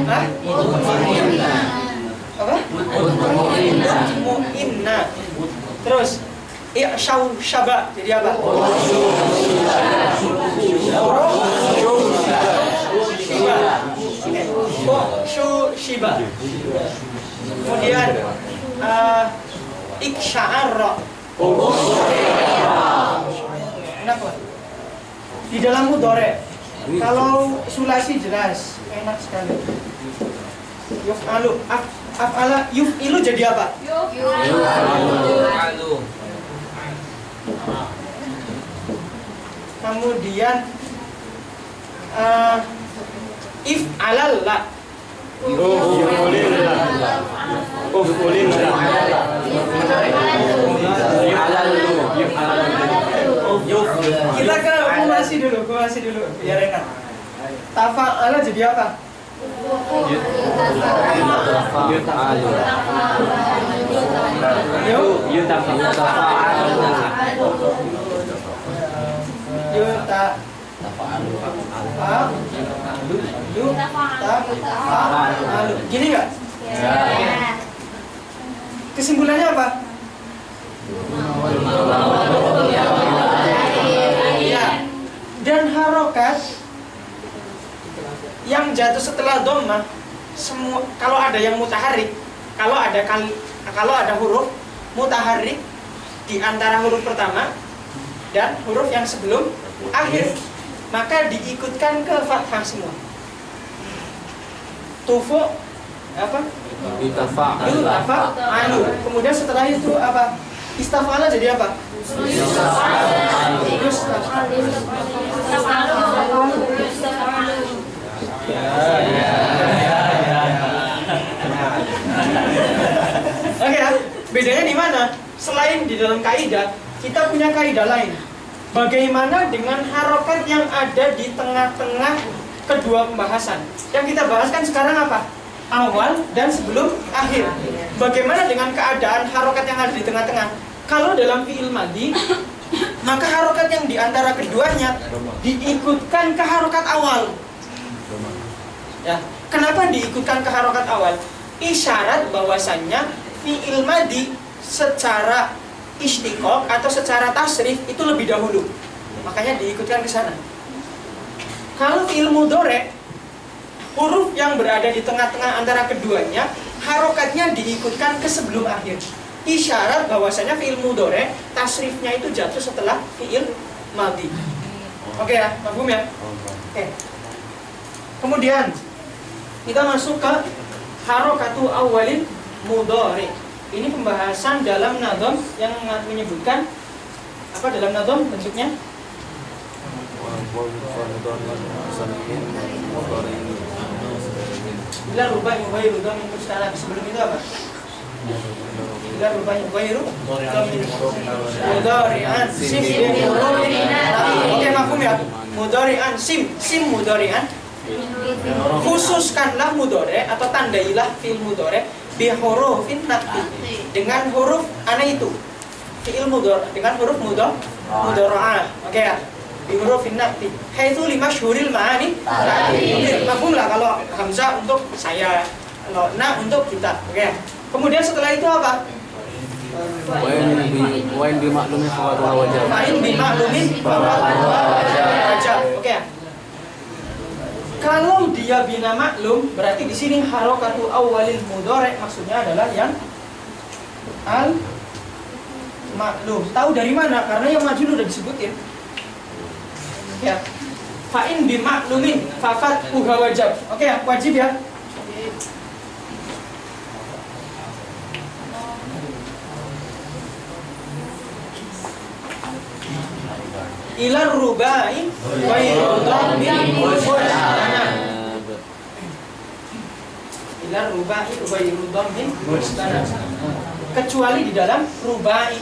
Hah? Apa? Mu'inna. Terus i'syaba jadi apa? Shiba. Kemudian iksya'arra. Enak lah. Di dalam mudhari, kalau sulasi jelas, enak sekali. Yuf'alu, af'ala, yuf'ilu jadi apa? Yuf'alu. Kemudian if'alalla. Kita ke kumasi dulu biar enak. Tafa'ala jadi apa? Gini nggak? Kesimpulannya apa? Ya. Dan harokat yang jatuh setelah dhammah, semua kalau ada yang mutaharrik, kalau ada huruf mutaharrik di antara huruf pertama dan huruf yang sebelum akhir, maka diikutkan ke fathah semua. Tufu apa? Yutafa'alu. Kemudian setelah itu apa? Istafala jadi apa? Oke ya, bedanya di mana? Selain di dalam kaidah, kita punya kaidah lain. Bagaimana dengan harokat yang ada di tengah-tengah kedua pembahasan? Yang kita bahaskan sekarang apa? Awal dan sebelum akhir. Bagaimana dengan keadaan harokat yang ada di tengah-tengah? Kalau dalam fi'il madhi, maka harokat yang di antara keduanya diikutkan ke harokat awal. Ya, kenapa diikutkan ke harokat awal? Isyarat bahwasannya fi'il madhi secara istiqoq atau secara tasrif itu lebih dahulu. Makanya diikutkan ke sana. Kalau fi'il mudhari, huruf yang berada di tengah-tengah antara keduanya, harokatnya diikutkan ke sebelum akhir. Isyarat bahwasanya fi'il mudhari tasrifnya itu jatuh setelah fi'il madhi. Oke ya, paham ya? Oke. Kemudian kita masuk ke harokatu awalin mudhari. Ini pembahasan dalam nadham yang menyebutkan apa dalam nadham bentuknya? Bila rubah yughayyiru dhamin mustalab. Sebelum itu apa? Bila rubah yughayyiru mudhari'an sim oke, mafhum ya? Mudhari'an sim mudhari'an. Khususkanlah mudhari atau tandailah fi'il mudhari bi hurufin naqti, dengan huruf ana itu. Fi'il mudhari dengan huruf mudhara'ah. Oke ya? Bi hurufin naqti. Haitsu limasyhuril ma'ani. Mafhum lah kalau hamzah untuk saya, kalau na untuk kita. Oke. Kemudian setelah itu apa? Wain bimaklumin fawatuha wajah. Wain bimaklumin fawatuha wajah. Oke. Kalau dia bina maklum, berarti di sini harokatu awalil mudhari maksudnya adalah yang al maklum. Tahu dari mana? Karena yang majhul udah disebutin. Ya. Fa'in bimaklumin fafatuha wajib. Oke ya, wajib ya. Ilar rubai wa yudhammin mustanad. Ilar rubai wa yudhammin mustanad. Kecuali di dalam rubai.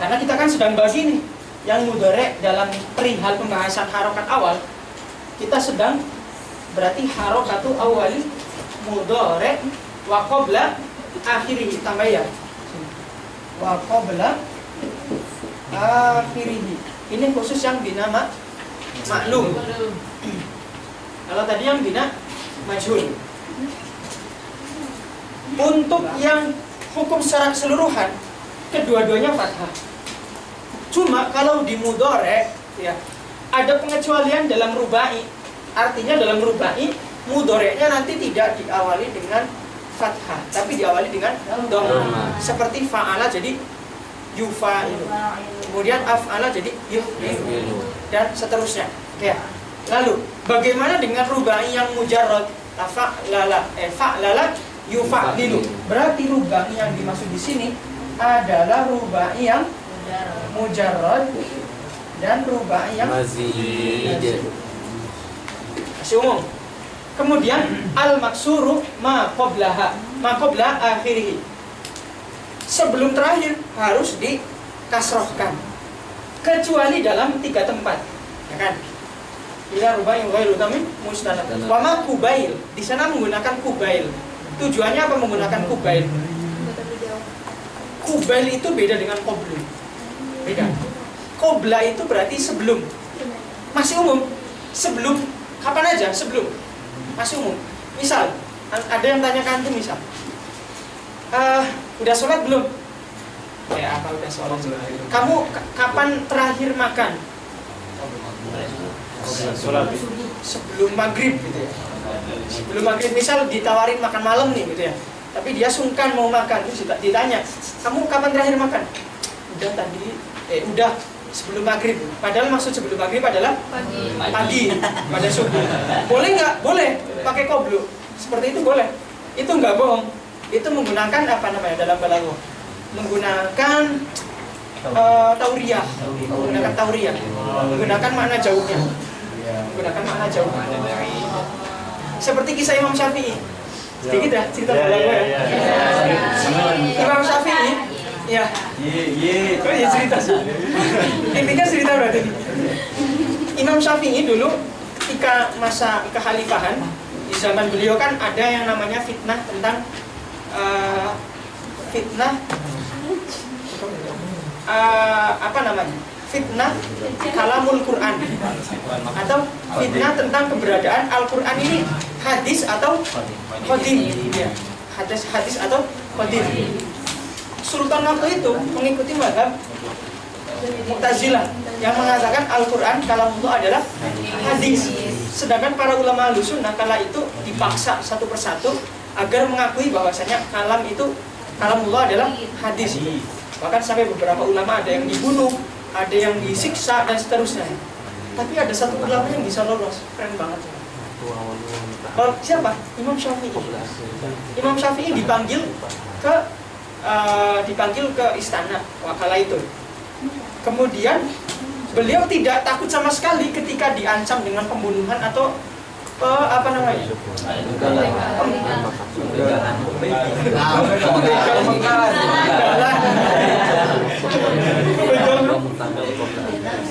Karena kita kan sedang bahas ini yang mudhari dalam perihal pembahasan harokat awal. Kita sedang berarti harokatu awali mudhari wa qabla akhirih, tambah ya. Wa qabla akhirih. Ini khusus yang bina maklum. Kalau tadi yang bina majhul. Untuk yang hukum secara keseluruhan, kedua-duanya fathah. Cuma kalau di mudhari ya, ada pengecualian dalam rubai. Artinya dalam rubai mudhari'nya nanti tidak diawali dengan fathah, tapi diawali dengan dhamma. Seperti fa'ala jadi yufa'ilu. Kemudian af'ala jadi yuf'ilu dan seterusnya. Ya. Lalu bagaimana dengan rubai yang mujarrad? Fa'lala yufa'lilu. Berarti rubai yang dimaksud di sini adalah rubai yang mujarrad dan rubai yang mazid. Masih umum. Kemudian al-maksuru ma qablaha, ma qabla akhirih. Sebelum terakhir harus dikasrohkan. Kecuali dalam 3 tempat, ya kan? Ila rubai ghairu tamim mustanad. Wa ma kubail. Di sana menggunakan kubail. Tujuannya apa menggunakan kubail? Kubail itu beda dengan qablu. Beda. Qabla itu berarti sebelum. Masih umum. Sebelum kapan aja? Sebelum. Masih umum. Misal, ada yang tanya kan tuh misal. Udah sholat belum? Ya, apa udah sholat? Kamu kapan terakhir makan? Sholat Sebelum maghrib gitu ya. Sebelum maghrib, misal ditawarin makan malam nih gitu ya. Tapi dia sungkan mau makan, terus ditanya, kamu kapan terakhir makan? Udah tadi, udah sebelum maghrib. Padahal maksud sebelum maghrib adalah pagi pada subuh. Boleh nggak? Boleh. Pakai qablu. Seperti itu boleh. Itu nggak bohong. Itu menggunakan apa namanya dalam balaghah? Menggunakan tauriyah. Menggunakan tauriyah. Menggunakan makna jauhnya. Menggunakan makna jauhnya. Seperti kisah Imam Syafi'i. Sedikit ya cerita balaghah ya. Imam Syafi'i ya. Kok ya cerita sih? Intinya cerita berarti. Imam Syafi'i dulu ketika masa kekhalifahan di zaman beliau kan ada yang namanya fitnah tentang apa namanya? Fitnah kalamul Quran atau fitnah tentang keberadaan Al-Quran ini hadis atau qadim. Ya. Hadis atau qadim. Sultan waktu itu mengikuti mazhab Mu'tazilah yang mengatakan Al-Quran kalamullah adalah hadis. Sedangkan para ulama Ahlussunnah kala itu dipaksa satu persatu agar mengakui bahwasanya kalam itu, kalamullah adalah hadis. Bahkan sampai beberapa ulama ada yang dibunuh, ada yang disiksa dan seterusnya. Tapi ada satu ulama yang bisa lolos, keren banget. Kalau siapa? Imam Syafi'i. Imam Syafi'i dipanggil ke istana wakala itu. Kemudian beliau tidak takut sama sekali ketika diancam dengan pembunuhan atau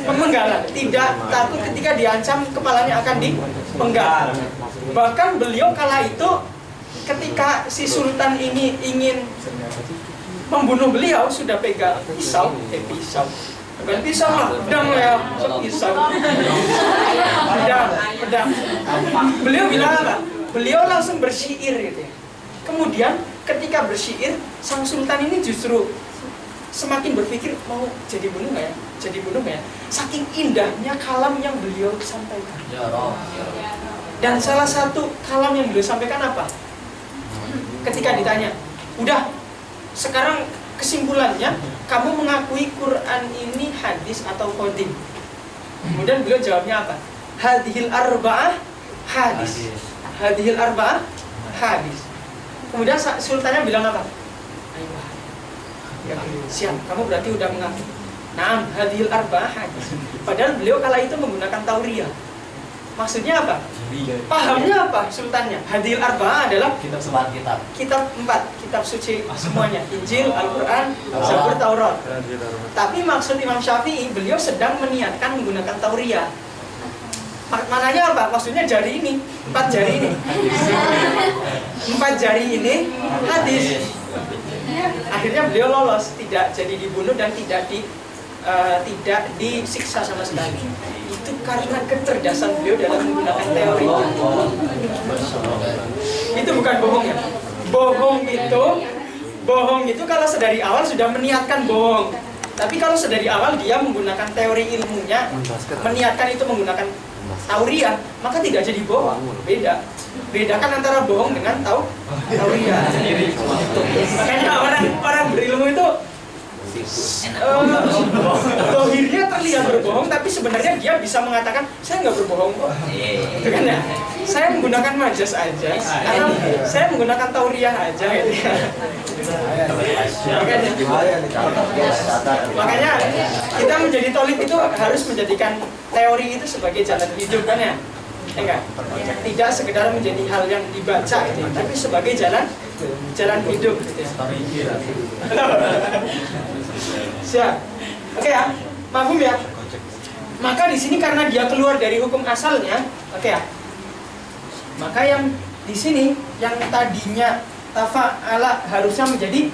pemenggalan. Tidak takut ketika diancam kepalanya akan dipenggal. Bahkan beliau kala itu ketika si sultan ini ingin membunuh beliau sudah pegang pisau, bukan pisau lah, pedang ya, pisau, pedang. Beliau bilang apa? Beliau langsung bersyair gitu ya. Kemudian ketika bersyair, sang sultan ini justru semakin berpikir mau jadi bunuh nggak ya? Saking indahnya kalam yang beliau sampaikan. Dan salah satu kalam yang beliau sampaikan apa? Ketika ditanya, udah, sekarang kesimpulannya, kamu mengakui Quran ini hadis atau qadim? Kemudian beliau jawabnya apa? Hadhil arba'ah hadis. Hadhil arba'ah hadis. Kemudian sultannya bilang apa? Ya, siap, kamu berarti udah mengaku. Naam, hadhil arba'ah hadis. Padahal beliau kala itu menggunakan tauriyah. Maksudnya apa? Pahamnya apa sultannya? Hadhil arba'ah adalah kitab 4, kitab suci semuanya, Injil, Al-Quran, Zabur, Taurat. Tapi maksud Imam Syafi'i, beliau sedang meniatkan menggunakan tauriyah. Maknanya apa? Maksudnya jari ini, 4 jari ini. 4 jari ini hadis. Akhirnya beliau lolos, tidak jadi dibunuh dan tidak disiksa sama sekali. Itu karena kecerdasan beliau dalam menggunakan teori. Itu bukan bohong ya. Bohong itu kalau sedari awal sudah meniatkan bohong. Tapi kalau sedari awal dia menggunakan teori ilmunya, meniatkan itu menggunakan tauriyah, maka tidak jadi bohong. Bedakan antara bohong dengan tauriyah. Makanya orang berilmu itu dohirnya terlihat berbohong, tapi sebenarnya dia bisa mengatakan saya nggak berbohong kok. Itu kan ya. Saya menggunakan majas aja, atau saya menggunakan tauriyah aja. Gitu ya. Makanya kita menjadi tolib itu harus menjadikan teori itu sebagai jalan hidup kan ya. Enggak, tidak sekedar menjadi hal yang dibaca gitu, tapi sebagai jalan hidup gitu ya. Siap. Oke ya, paham ya? Maka di sini karena dia keluar dari hukum asalnya, oke ya. Maka yang di sini yang tadinya tafa'ala harusnya menjadi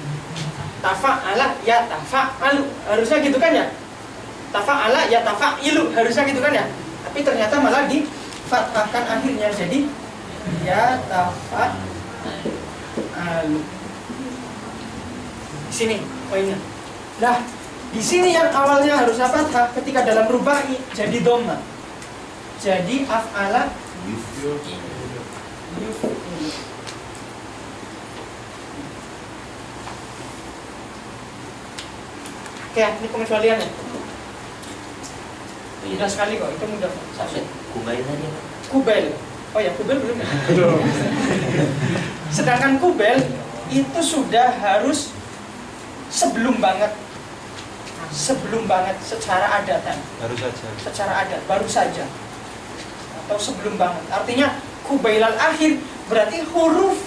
tafa'ala ya tafa'alu. Harusnya gitu kan ya? Tafa'ala ya tafa'ilu, harusnya gitu kan ya? Tapi ternyata malah difathahkan akhirnya jadi ya tafa'alu. Di sini poinnya. Nah, di sini yang awalnya harusnya fathah ketika dalam rubai jadi dhamma. Jadi af'ala yuf'ilu. Oke, ini pengecualiannya. Mudah sekali kok, itu mudah. Kubail tadi. Kubail. Oh ya, kubail belum ya? Sedangkan kubail itu sudah harus sebelum banget secara adatan. Secara adat, baru saja. Atau sebelum banget. Artinya kubailal akhir berarti huruf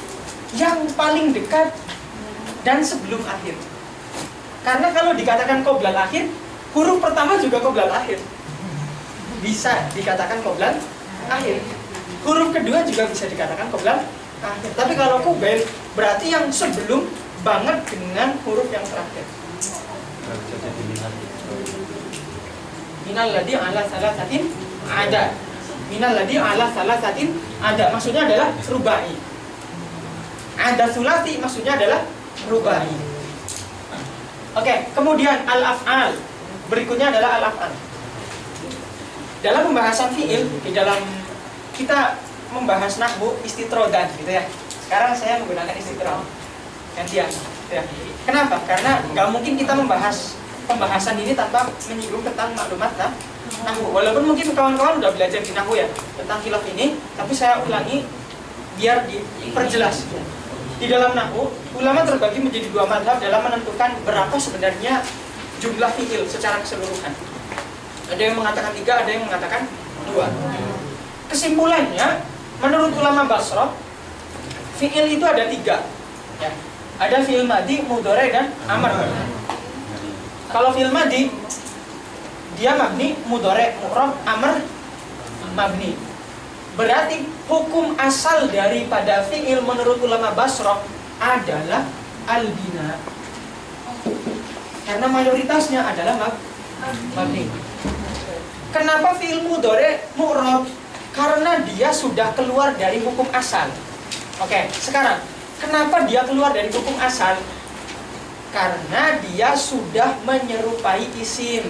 yang paling dekat dan sebelum akhir. Karena kalau dikatakan qoblal akhir, huruf pertama juga qoblal akhir. Bisa dikatakan qoblal akhir. Huruf kedua juga bisa dikatakan qoblal akhir. Tapi kalau kubail berarti yang sebelum banget dengan huruf yang terakhir. Minal ladhi ala salasatin ada. Minal ladhi ala salasatin ada. Maksudnya adalah rubai. Ada sulasi maksudnya adalah rubai. Oke, kemudian al-af'al. Berikutnya adalah al-af'al. Dalam pembahasan fi'il di dalam kita membahas nahwu istitrodan gitu ya. Sekarang saya menggunakan istitrod gantian gitu ya. Kenapa? Karena nggak mungkin kita membahas pembahasan ini tanpa menyinggung tentang maklumat nahwu. Walaupun mungkin kawan-kawan udah belajar di nahwu ya tentang khilaf ini, tapi saya ulangi biar diperjelas. Di dalam nahwu, ulama terbagi menjadi dua mazhab dalam menentukan berapa sebenarnya jumlah fi'il secara keseluruhan. Ada yang mengatakan 3, ada yang mengatakan 2. Kesimpulannya, menurut ulama Basrah, fi'il itu ada 3. Ya. Ada fi'il madi, mudhari, dan amr. Kalau fi'il madi, dia mabni, mudhari, mu'rab, amr, mabni. Berarti hukum asal daripada fi'il menurut ulama Basrah adalah al-bina. Karena mayoritasnya adalah mabni. Kenapa fi'il mudhari mu'rab? Karena dia sudah keluar dari hukum asal. Oke, sekarang kenapa dia keluar dari hukum asal? Karena dia sudah menyerupai isim.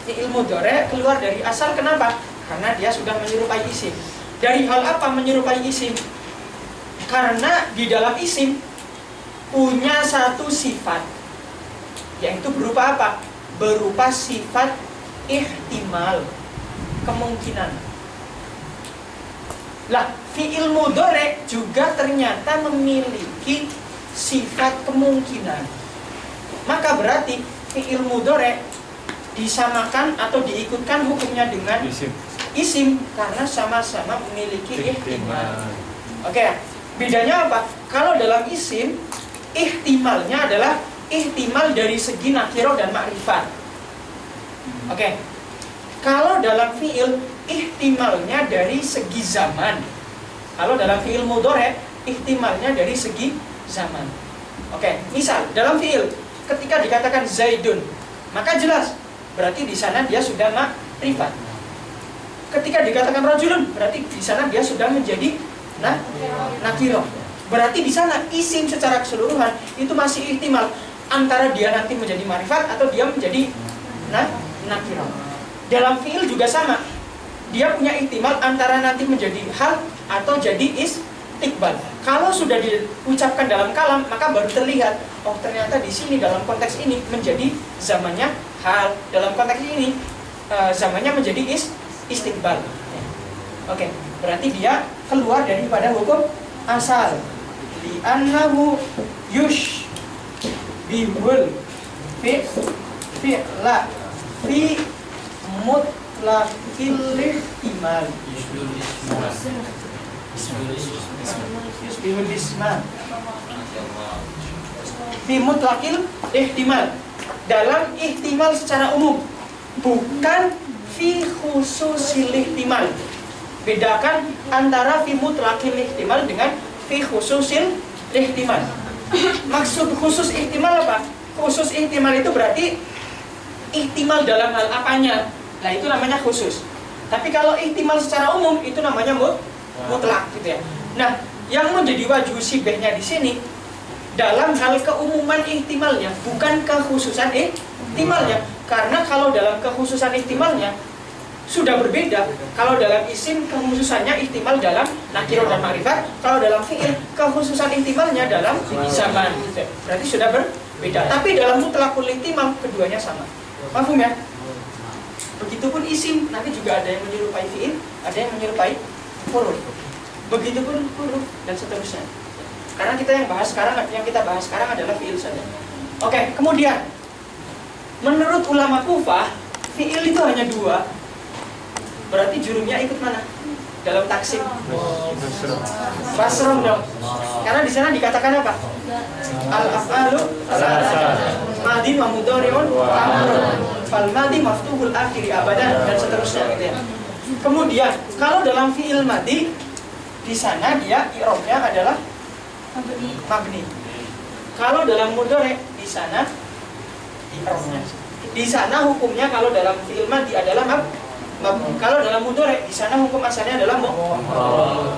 Fi'il mudhari keluar dari asal, kenapa? Karena dia sudah menyerupai isim. Dari hal apa menyerupai isim? Karena di dalam isim punya satu sifat, yaitu berupa apa? Berupa sifat ihtimal, kemungkinan. Lah, fi'il mudhari juga ternyata memiliki sifat kemungkinan. Maka berarti fi'il mudhari disamakan atau diikutkan hukumnya dengan isim karena sama-sama memiliki ihtimal. Oke, bedanya apa? Kalau dalam isim, ihtimalnya adalah ihtimal dari segi nakiro dan makrifat. Oke. Kalau dalam fi'il, ihtimalnya dari segi zaman. Kalau dalam fi'il mudhari, ihtimalnya dari segi zaman. Oke, misal dalam fi'il ketika dikatakan Zaidun, maka jelas berarti di sana dia sudah makrifat. Ketika dikatakan rajulun, berarti di sana dia sudah menjadi nakiro. Berarti di sana isim secara keseluruhan itu masih ihtimal antara dia nanti menjadi makrifat atau dia menjadi nakiro. Dalam fi'il juga sama. Dia punya ihtimal antara nanti menjadi hal atau jadi istiqbal. Kalau sudah diucapkan dalam kalam, maka baru terlihat, oh ternyata di sini dalam konteks ini menjadi zamannya hal, dalam konteks ini zamannya menjadi istiqbal. Oke, berarti dia keluar daripada hukum asal. Li'annahu yushbihul fi'la fi mutlaqil ihtimal. Yushbihul isma fi mutlaqil ihtimal, dalam ihtimal secara umum, bukan fi khususil ihtimal. Bedakan antara fi mutlaqil ihtimal dengan fi khususil ihtimal. Maksud khusus ihtimal apa? Khusus ihtimal itu berarti ihtimal dalam hal apanya. Nah, itu namanya khusus. Tapi kalau ihtimal secara umum itu namanya mutlak gitu ya. Nah, yang menjadi wajhu sibehnya di sini dalam hal keumuman ihtimalnya, bukan kekhususan ihtimalnya. Karena kalau dalam kekhususan ihtimalnya sudah berbeda. Kalau dalam isim kekhususannya ihtimal dalam nakiro dan makrifat. Kalau dalam fi'il kekhususan ihtimalnya dalam zaman. Berarti sudah berbeda. Tapi dalam mutlaqul ihtimal keduanya sama. Paham ya? Begitupun isim, nanti juga ada yang menyerupai fi'il, ada yang menyerupai huruf. Begitupun huruf dan seterusnya. Karena kita yang kita bahas sekarang adalah fi'il saja. Oke, kemudian menurut ulama Kufah, fi'il itu hanya 2. Berarti jurumnya ikut mana? Dalam taksim. Basrah dong. Karena di sana dikatakan apa? Al-af'alu madin wa mudhari'un wa amrun. Fal madi maftuhul akhiri abadan dan seterusnya gitu ya. Kemudian kalau dalam fi'il madi di sana dia i'rabnya adalah mabni. Kalau dalam mudhari di sana i'rabnya. Di sana hukumnya kalau dalam fi'il madi adalah mabni. Kalau dalam mudhari di sana hukum asalnya adalah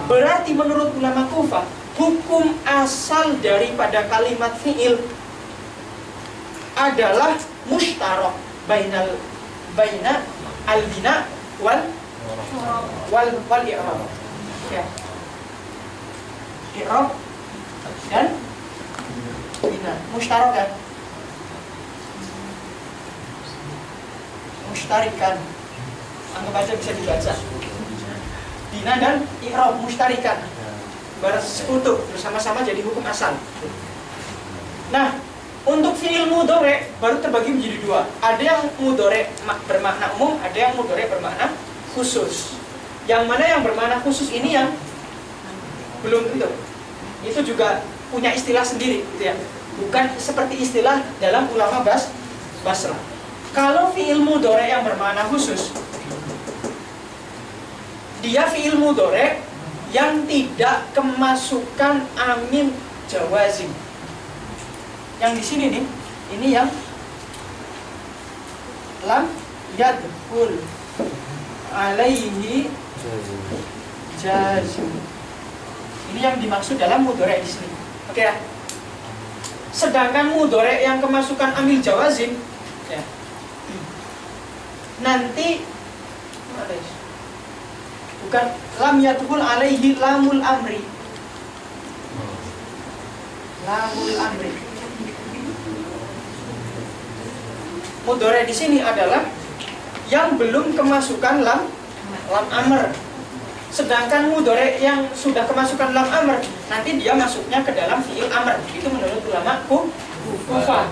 berarti menurut ulama Kufah hukum asal daripada kalimat fi'il adalah mushtarak baina al-bina wal wal i'rab. Ya. I'rab dan bina mushtarakan. Mushtarikan. Anggap aja bisa dibaca. Bina dan i'rab mushtarikan. Bersekutu bersama-sama jadi hukum asal. Nah, untuk fi'il mudhari baru terbagi menjadi dua. Ada yang mudhari bermakna umum, ada yang mudhari bermakna khusus. Yang mana yang bermakna khusus ini yang belum tentu. Itu juga punya istilah sendiri, gitu ya. Bukan seperti istilah dalam ulama Basrah. Kalau fi'il mudhari yang bermakna khusus, dia fi'il mudhari yang tidak kemasukan amil jawazim. Yang di sini nih, ini yang lam yadkhul alaihi jazim. Ini yang dimaksud dalam mudhari di sini. Oke ya. Sedangkan mudhari yang kemasukan amil jawazim, ya. Nanti bukan lam yadkhul alaihi lamul amri. Lamul amri. Mudhari di sini adalah yang belum kemasukan lam amr. Sedangkan mudhari yang sudah kemasukan lam amr, nanti dia masuknya ke dalam fi'il amr. Itu menurut ulama Kufah.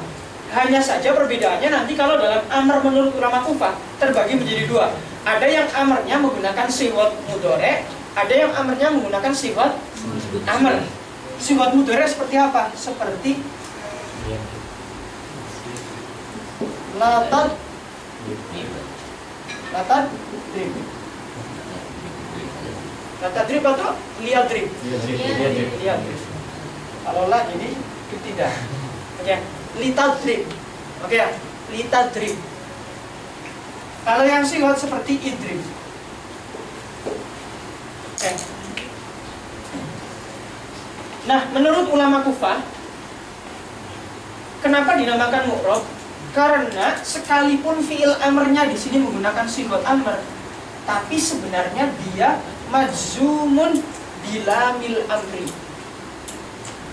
Hanya saja perbedaannya nanti kalau dalam amr menurut ulama Kufah terbagi menjadi dua. Ada yang amrnya menggunakan siwat mudhari, ada yang amrnya menggunakan siwat amr. Siwat mudhari seperti apa? Seperti latad drib atau liadrib. Kalau lah jadi tidak. Oke, litadrib. Oke ya, litadrib. Kalau yang siwat seperti idrib. Oke. Nah, menurut ulama Kufah, kenapa dinamakan mu'rab? Karena sekalipun fi'il amrnya di sini menggunakan sigot amr, tapi sebenarnya dia majzumun bilamil amri.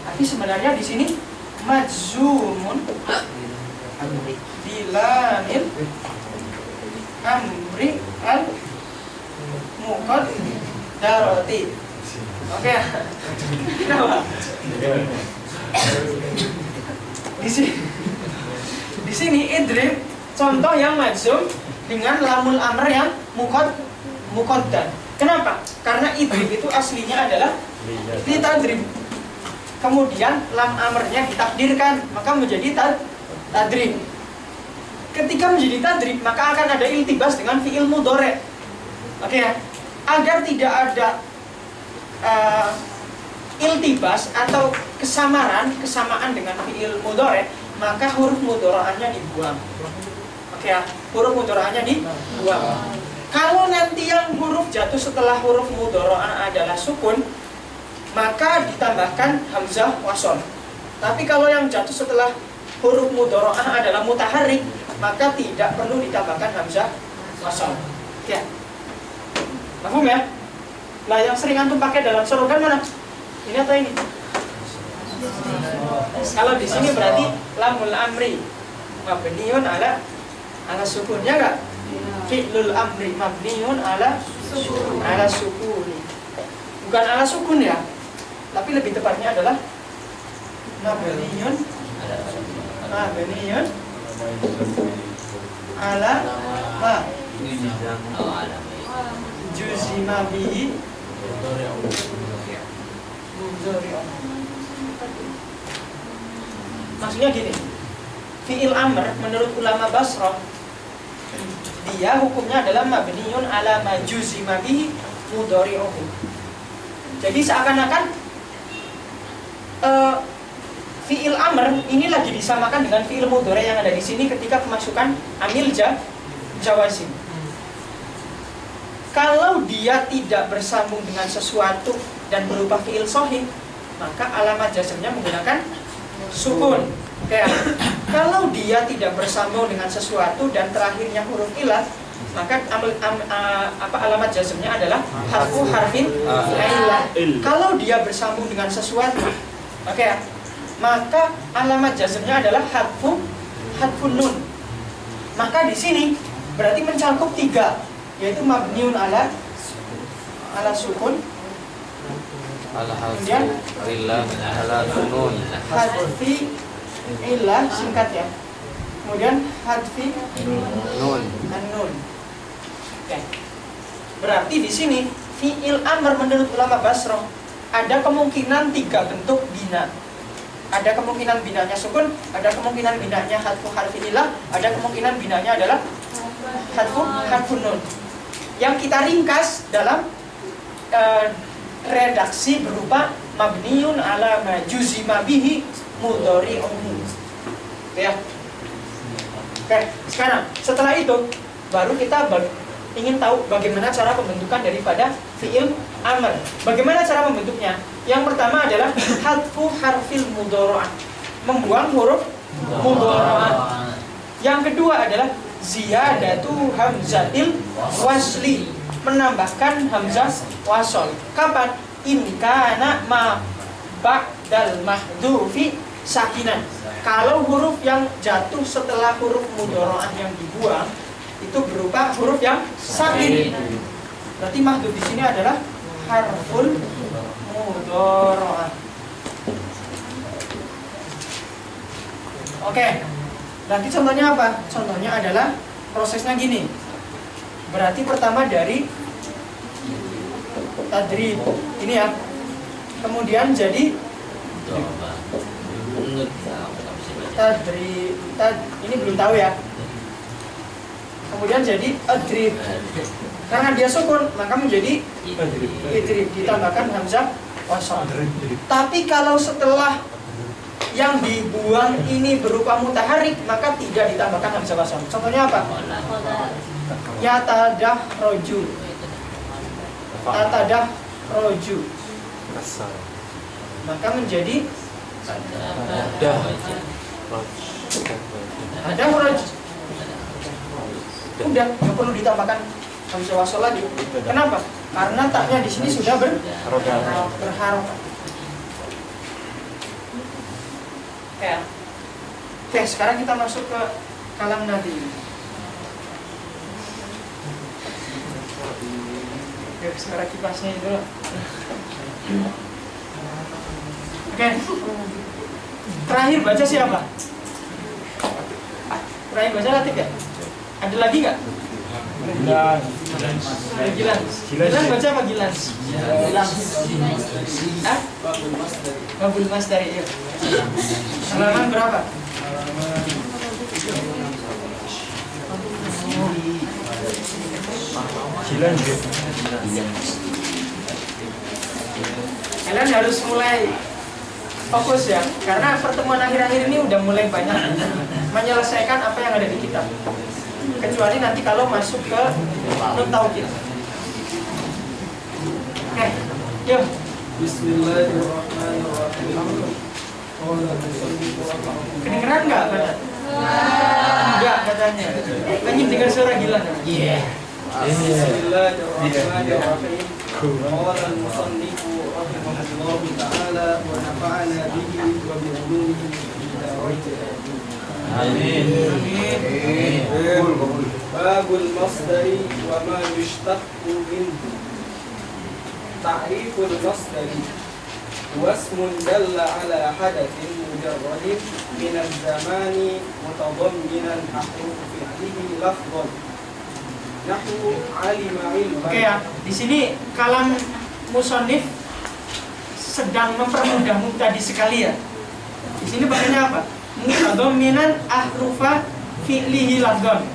Tapi sebenarnya di sini majzumun bilamil amri al muqaddarati. Oke. Kenapa? Di sini idrib contoh yang majzum dengan lamul amr yang muqaddar. Kenapa? Karena idrib itu aslinya adalah litadrib. Kemudian lam amrnya ditakdirkan, maka menjadi tadrib. Ketika menjadi tadrib, maka akan ada iltibas dengan fi'il mudhari. Oke ya? Agar tidak ada iltibas atau kesamaan dengan fi'il mudhari, maka huruf mudhari'ahnya dibuang. Oke ya? Huruf mudhari'ahnya dibuang. Kalau nanti yang huruf jatuh setelah huruf mudhari'ah adalah sukun, maka ditambahkan hamzah wasol. Tapi kalau yang jatuh setelah huruf mudhari'ah adalah mutaharrik, maka tidak perlu ditambahkan hamzah wasol. Oke. Paham ya? Nah, yang sering antum pakai dalam slogan mana? Ini atau ini? Kalau di sini berarti lamul amri mabniun ala sukunnya enggak? Fi'lul amri mabniun ala sukuni. Bukan ala sukun ya, tapi lebih tepatnya adalah mabniun ala ma juzima bihi maksudnya gini, fi'il amr menurut ulama Basrah dia hukumnya adalah mabniun ala majuzima bihi mudhari'uhu. Jadi seakan-akan fi'il amr ini lagi disamakan dengan fi'il mudhari yang ada di sini ketika kemasukan amil jawazim. Kalau dia tidak bersambung dengan sesuatu dan berupa fi'il shahih, maka alamat jazmnya menggunakan sukun. Kayak kalau dia tidak bersambung dengan sesuatu dan terakhirnya huruf ilah, maka alamat jazmnya adalah harfu harfin illah. Kalau dia bersambung dengan sesuatu, oke ya, maka alamat jazmnya adalah harfun nun. Maka di sini berarti mencakup 3, yaitu mabniun ala sukun, kemudian ala nun, hadfi illah singkat ya, kemudian hadfi nun. an-nun. Oke. Berarti di sini fi'il amr menurut ulama Basrah ada kemungkinan 3 bentuk bina. Ada kemungkinan binanya sukun, ada kemungkinan binanya hadfu harfi illah, ada kemungkinan binanya adalah hadfun nun. Yang kita ringkas dalam redaksi berupa mabniun ala majuzima bihi mudhari'uhu. Ya. Oke, sekarang setelah itu baru kita ingin tahu bagaimana cara pembentukan daripada fi'il amr. Bagaimana cara membentuknya? Yang pertama adalah hadfu harfil mudhara'ah, membuang huruf mudhara'ah. Yang kedua adalah ziyadatu hamzatil wasli, menambahkan hamzah wasol. Kapan? In kana ma ba'dal mahdhufi sakinan. Kalau huruf yang jatuh setelah huruf mudhara'ah yang dibuang itu berupa huruf yang sakin. Berarti mahdhuf di sini adalah harful mudhara'ah. Oke. Nanti contohnya apa? Contohnya adalah prosesnya gini. Berarti pertama dari tadrib ini ya. Kemudian jadi ini belum tahu ya. Kemudian jadi adrib. Karena dia sukun, maka menjadi idrib, ditambahkan hamzah wasal. Tapi kalau setelah yang dibuang ini berupa mutaharrik, maka tidak ditambahkan hamzah wasal. Contohnya apa? Yatadah roju, tatadah roju, maka menjadi ada roju. Udah, nggak perlu ditambahkan hamzah wasal lagi. Kenapa? Karena taknya di sini sudah berharokat. Oke, sekarang kita masuk ke kalam nadi. Oke, sekarang kipasnya itu. Oke. Terakhir baca siapa? Terakhir baca Latif ya? Ada lagi nggak? Gilan baca apa Gilan? Babul Masdari. Iya. Halaman berapa? Gilan. Kalian harus mulai fokus ya, karena pertemuan akhir-akhir ini udah mulai banyak menyelesaikan apa yang ada di kitab. Kecuali nanti kalau masuk ke Nun Tauhid. Oke, yuk. Bismillahirrahmanirrahim. Kedengeran nggak? Enggak katanya. Pengen dengar suara Gilan. Iya. Bismillahirrahmanirrahim. Qala al-musannifu rahimahullahu ta'ala wa nafa'ana bihi wa bi ulumihi Amin. Babul masdari wa ma yushtaqu minhu. Ta'riful masdari wasmun dalla ala hadathin mujarradin min az-zamani mutadamminan ahruf fi'lihi lafdhan. Nahwu alima ilman. Oke ya, di sini kalam musannif sedang mempermudah mubtadi sekali ya. Di sini pakainya apa? Mutadamminan ahrufa fi'lihi lafdhan.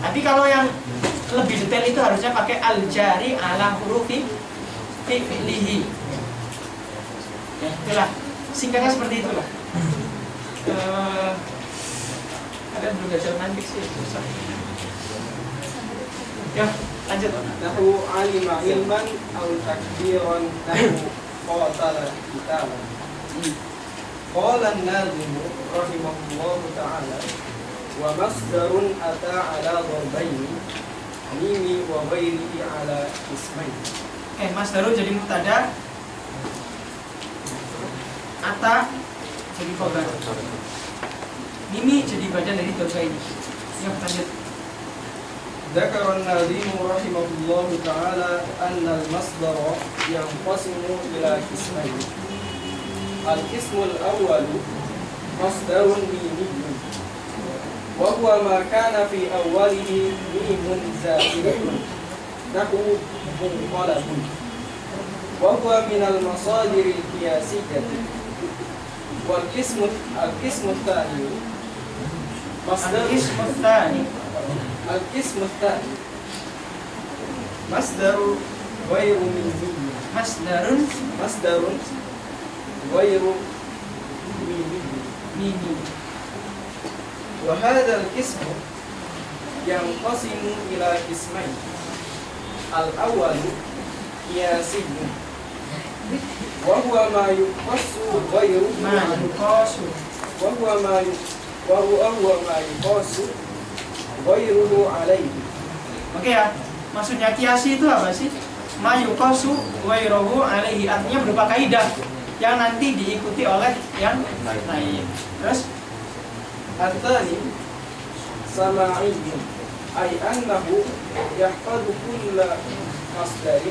Tapi kalau yang lebih detail itu harusnya pakai al-jari ala hurufi fi'lihi. Ya, itulah. Singkatnya seperti itulah. Ada belum belajar mantik sih, susah. Ya, lanjut. Nahu alima ilman au takbiran nahu qatala kitaban. Qala an-nazim rahimahullahu ta'ala wa masdarun ata ala dharbaini mimi wa ghairihi ala ismain. Oke, masdarun jadi mubtada, ata jadi khabar, mimi jadi badan dari dosa ini. Yang lanjut. ذكر الناظم رحمه الله تعالى أن المصدر ينقسم إلى قسمين. القسم الأول مصدر ميمي وهو ما كان في أوله ميم زائد نحو منقلب وهو من المصادر القياسية. القسم الثاني مصدر القسم الثاني مصدر غير ميمي مصدر غير ميمي وهذا القسم ينقسم إلى قسمين. الأول قياسي وهو ما يقص غيره وهو ما يقص غيره عليه. Oke ya, maksudnya kiasi itu apa sih? Mayukosu wairohu alaihi, artinya berupa kaidah yang nanti diikuti oleh yang lain. Terus الثاني سماعي أي أنه يحفظ كل مصدر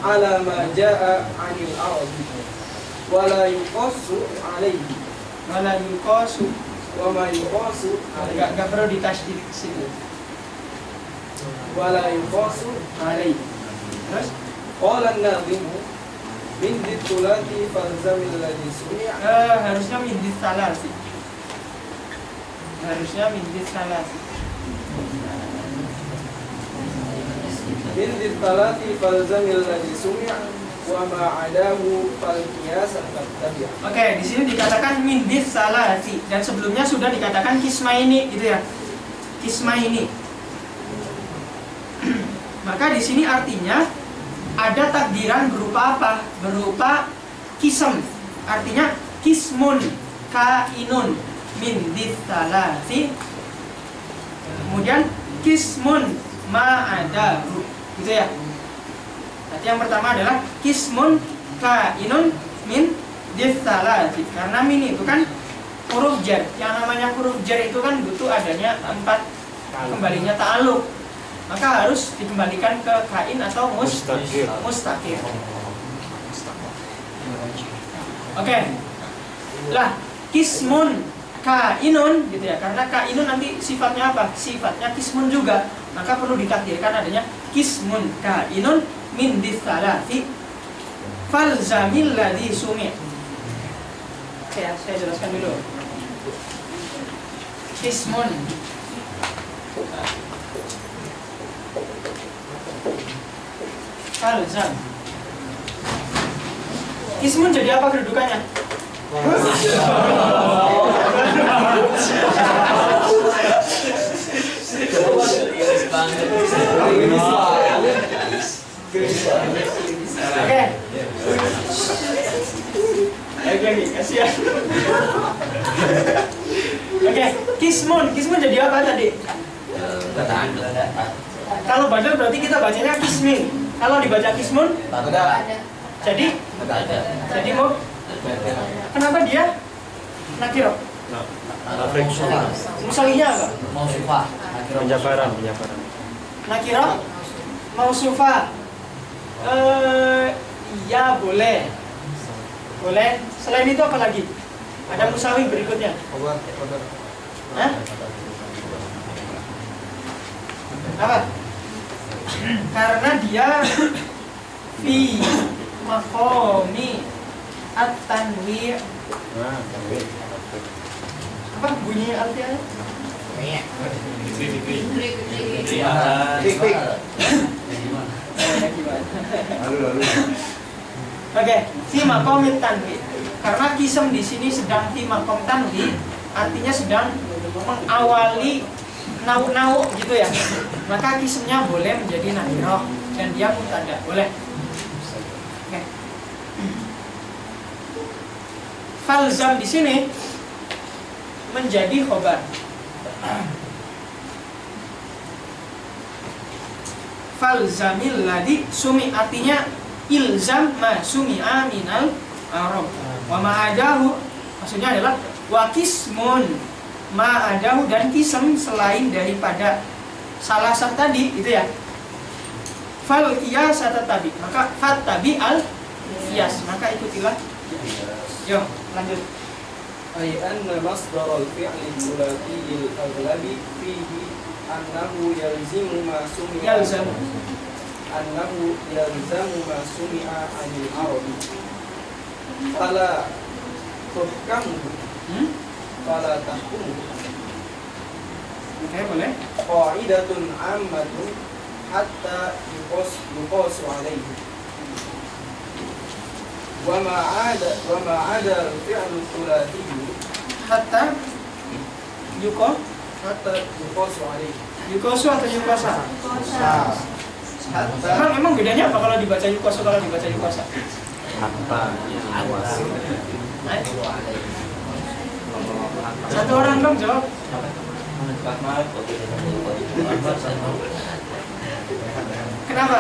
على ما جاء عن العرب ولا يقص عليه wala yukosu, وما يقص عليه nggak perlu ditasydid situ. ولا يقص Alaihi. Terus قال الناظم من ذي الثلاث فالزم الذي سمع. harusnya mindis salah sih. Harusnya mindis salah sih. من ذي الثلاث فالزم الذي سمع وما عداه فالقياس تتبع. Oke, di sini dikatakan mindis salah sih, dan sebelumnya sudah dikatakan kismaini gitu ya. Kismaini. Maka di sini artinya ada takdiran berupa apa? Berupa kism. Artinya kismun kainun min ditsalasi. Kemudian kismun ma'adahu. Gitu ya. Nanti yang pertama adalah kismun kainun min ditsalasi. Karena min itu kan huruf jar. Yang namanya huruf jar itu kan butuh adanya 4 kembalinya ta'aluk. Maka harus dikembalikan ke kain atau mustakir. Oke. Lah, kismun kainun gitu ya. Karena kainun nanti sifatnya apa? Sifatnya kismun juga. Maka perlu ditakdirkan adanya kismun kainun min ditsalati falzamil ladzi sumi'. Oke, saya jelaskan dulu. Kismun falzam. Kismun jadi apa kedudukannya? Oke. Lagi, kasihan. Oke, kismun jadi apa tadi? Kalau badal berarti kita bacanya kismin. Kalau dibaca kismun, jadi mau kenapa dia nakiro? Musawinya apa? Penjabaran. Nakiro mausufa. Iya boleh. Selain itu apa lagi? Ada musawi berikutnya. Hah? Apa? Karena dia fi maqami at-tanwi'. Apa bunyi artinya? Oke, fi maqamit tanwi. Karena kisem di sini sedang fi maqam tanwi, artinya sedang mengawali nau gitu ya. Maka kisemnya boleh menjadi nakirah dan dia mubtada, boleh. Oke. Falzam di sini menjadi khobar. falzamil ladhi sumi, artinya ilzam ma sumi'a minal arab. Wa ma'adahu maksudnya adalah wakismun ma'adahu, dan kisem selain daripada salah satu tadi itu ya. Fal qiyas tatabi, maka fattabi al qiyas, maka ikutilah. Yo, lanjut. Ay anna masdar al-fi'l al-thulathi al-aghlabi fihi annahu yalzimu ma sumi'a Yalzamu. annahu yalzamu ma sumi'a 'anil arabi fala tuhkamu fala tahkumu. Oke, boleh. Qa'idatun 'ammatun hatta yuqasu 'alaihi wa ma 'ada al-fi'lu thulathi Hatta yuko hatta yuqasu 'alaihi. yukosu atau yukosa? Hatta Emang bedanya apa kalau dibaca yukosu, kalau dibaca yukosa? Satu orang dong jawab. Kenapa?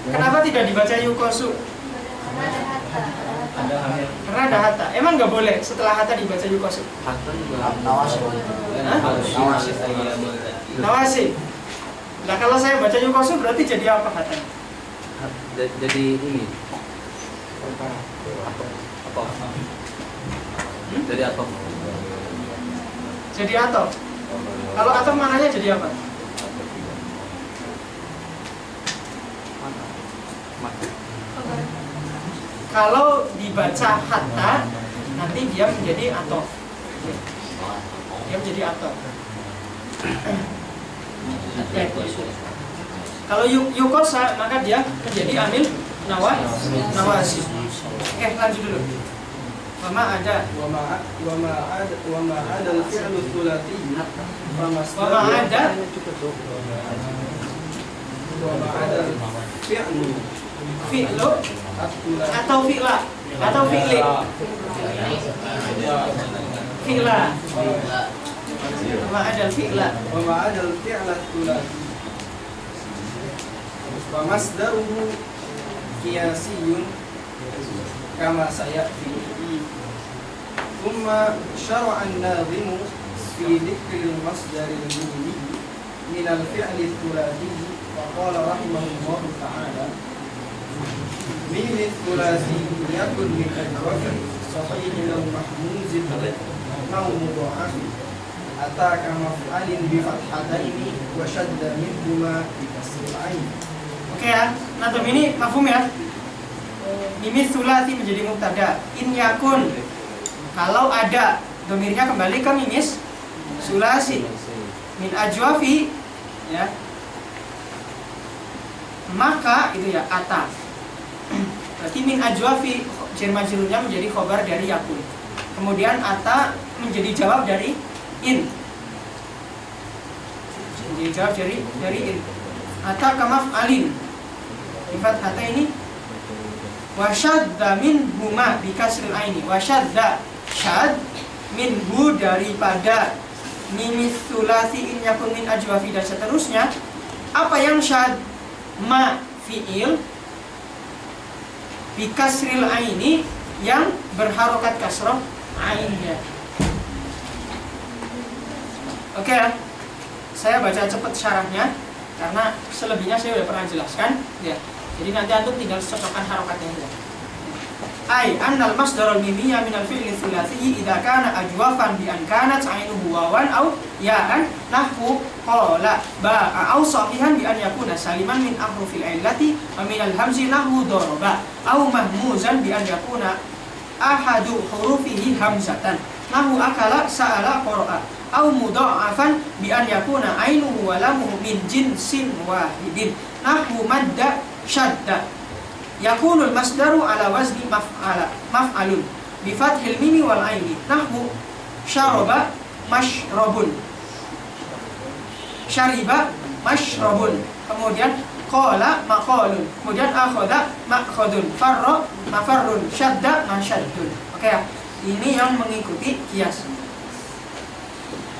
Kenapa tidak dibaca yukosu? Karena ada hatta. Emang nggak boleh setelah hatta dibaca yukosu? Nawasi. Nah kalau saya baca yukosu berarti jadi apa hatta? Jadi ini apa? Jadi apa? Jadi atau? Kalau atau mananya jadi apa? Kalau dibaca hatta nanti dia menjadi atau. Dia menjadi atau. Kalau yukosa maka dia menjadi amil nawasi. Oke, lanjut dulu. Wama ada al-fi'lu thulathi wama ada fi'lu fi'lu atau fi'la atau fi'li. Fi'la. Wama ada fi'la. وما عدا الفعل الثلاثي ومصدره قياسي كما سيأتي ثم شرع الناظم في ذكر المصدر المبني من الفعل الثلاثي وقال رحمه الله تعالى من الثلاثي يكن من أجوف صحيح أو محموز أو مضاعف أتى كمفعل بفتحتين وشد منهما بكسر العين. Oke ya, natum ini mafhum ya. Mimis sulasi menjadi mubtada. In yakun, kalau ada, domirnya kembali ke mimis sulasi. Min ajwafi, ya. Maka itu ya ata. Berarti min ajwafi jar majrurnya menjadi khobar dari yakun. Kemudian ata menjadi jawab dari in. Menjadi jawab dari in. Ata kamaf alin. Sifat hatta ini wasyadda min huma bikasril aini. Wasyadda syad minhu daripada mimis sulasi in yakun min ajwafi dan seterusnya. Apa yang syad? Ma fi'il bikasril aini yang berharokat kasroh ainnya. Oke ya, saya baca cepat syarahnya karena selebihnya saya sudah pernah jelaskan ya. Jadi nanti antum tinggal cocokkan harokatnya saja. Ai annal masdarul mimiyya min al-fi'li thulathi idza kana ajwafan bi an kanat 'ainuhu wawan aw ya'an nahwu qala ba'a aw sahihan bi an yakuna saliman min ahrufil illati wa min al-hamzi nahwu daraba aw mahmuzan bi an yakuna ahadu hurufihi hamzatan nahwu akala sa'ala qara'a aw mudha'afan bi an yakuna 'ainuhu wa lamuhu min jinsin wahidin nahwu madda syadda yakunul masdaru ala wazni maf'alun bi fathil mimi wal aini nahwu syaraba mashrabun syariba mashrabun kemudian qala maqalun kemudian akhadha ma'khadun farra mafarrun syadda masyaddun. Oke ya, ini yang mengikuti qiyas.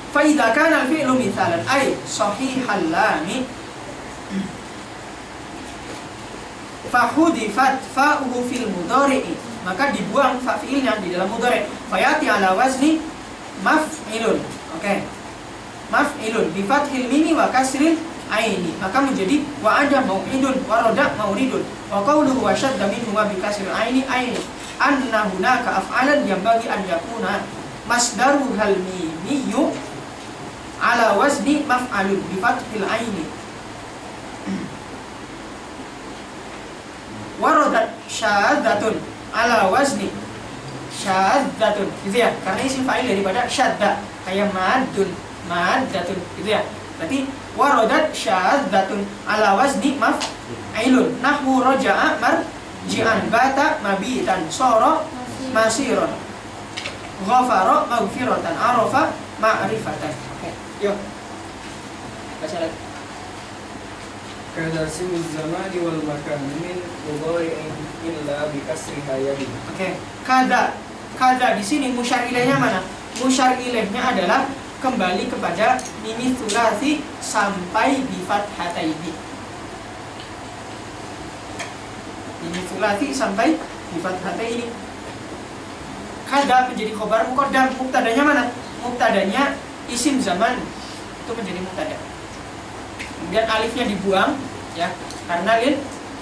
Fa idza kana al-fi'lu mithalan ay sahihal lami Fahudifat fa'uhu fil mudhari'i, maka dibuang fa fi'ilnya di dalam mudhari'. Fayati ala wazni maf'ilun. Oke. Maf'ilun bi fathil mimi wa kasril aini, maka menjadi wa ada mau'idun wa rada mauridun. Wa qawluhu wa shadda minhu wa bi kasril aini anna hunaka af'alan yanbaghi an yakuna masdaru hal mimiyyu ala wazni maf'alun bi fathil aini. Waradat syaddatun ala wazni syaddatun, gitu ya, karena isim fa'il daripada syadda, kayak maddatun, gitu ya. Berarti waradat syaddatun ala wazni maf'ilun. Nahwu raja'a marji'an, bata mabitan, sara masiran, ghafara maghfiratan, arafa ma'rifatan. Oke, yuk baca lagi. Kada simuz zamani wal makan min mudhari'in illa bi kasriha yabi. Oke, kada di sini musyar ilaihnya mana? Musyar ilaihnya adalah kembali kepada mimi tsulasi sampai di fathataini. Mimi tsulasi sampai di fathataini. Kada menjadi khobar muqaddam. Muktadanya mana? Muktadanya isim zaman, itu menjadi muktada. Kemudian alifnya dibuang, ya, karena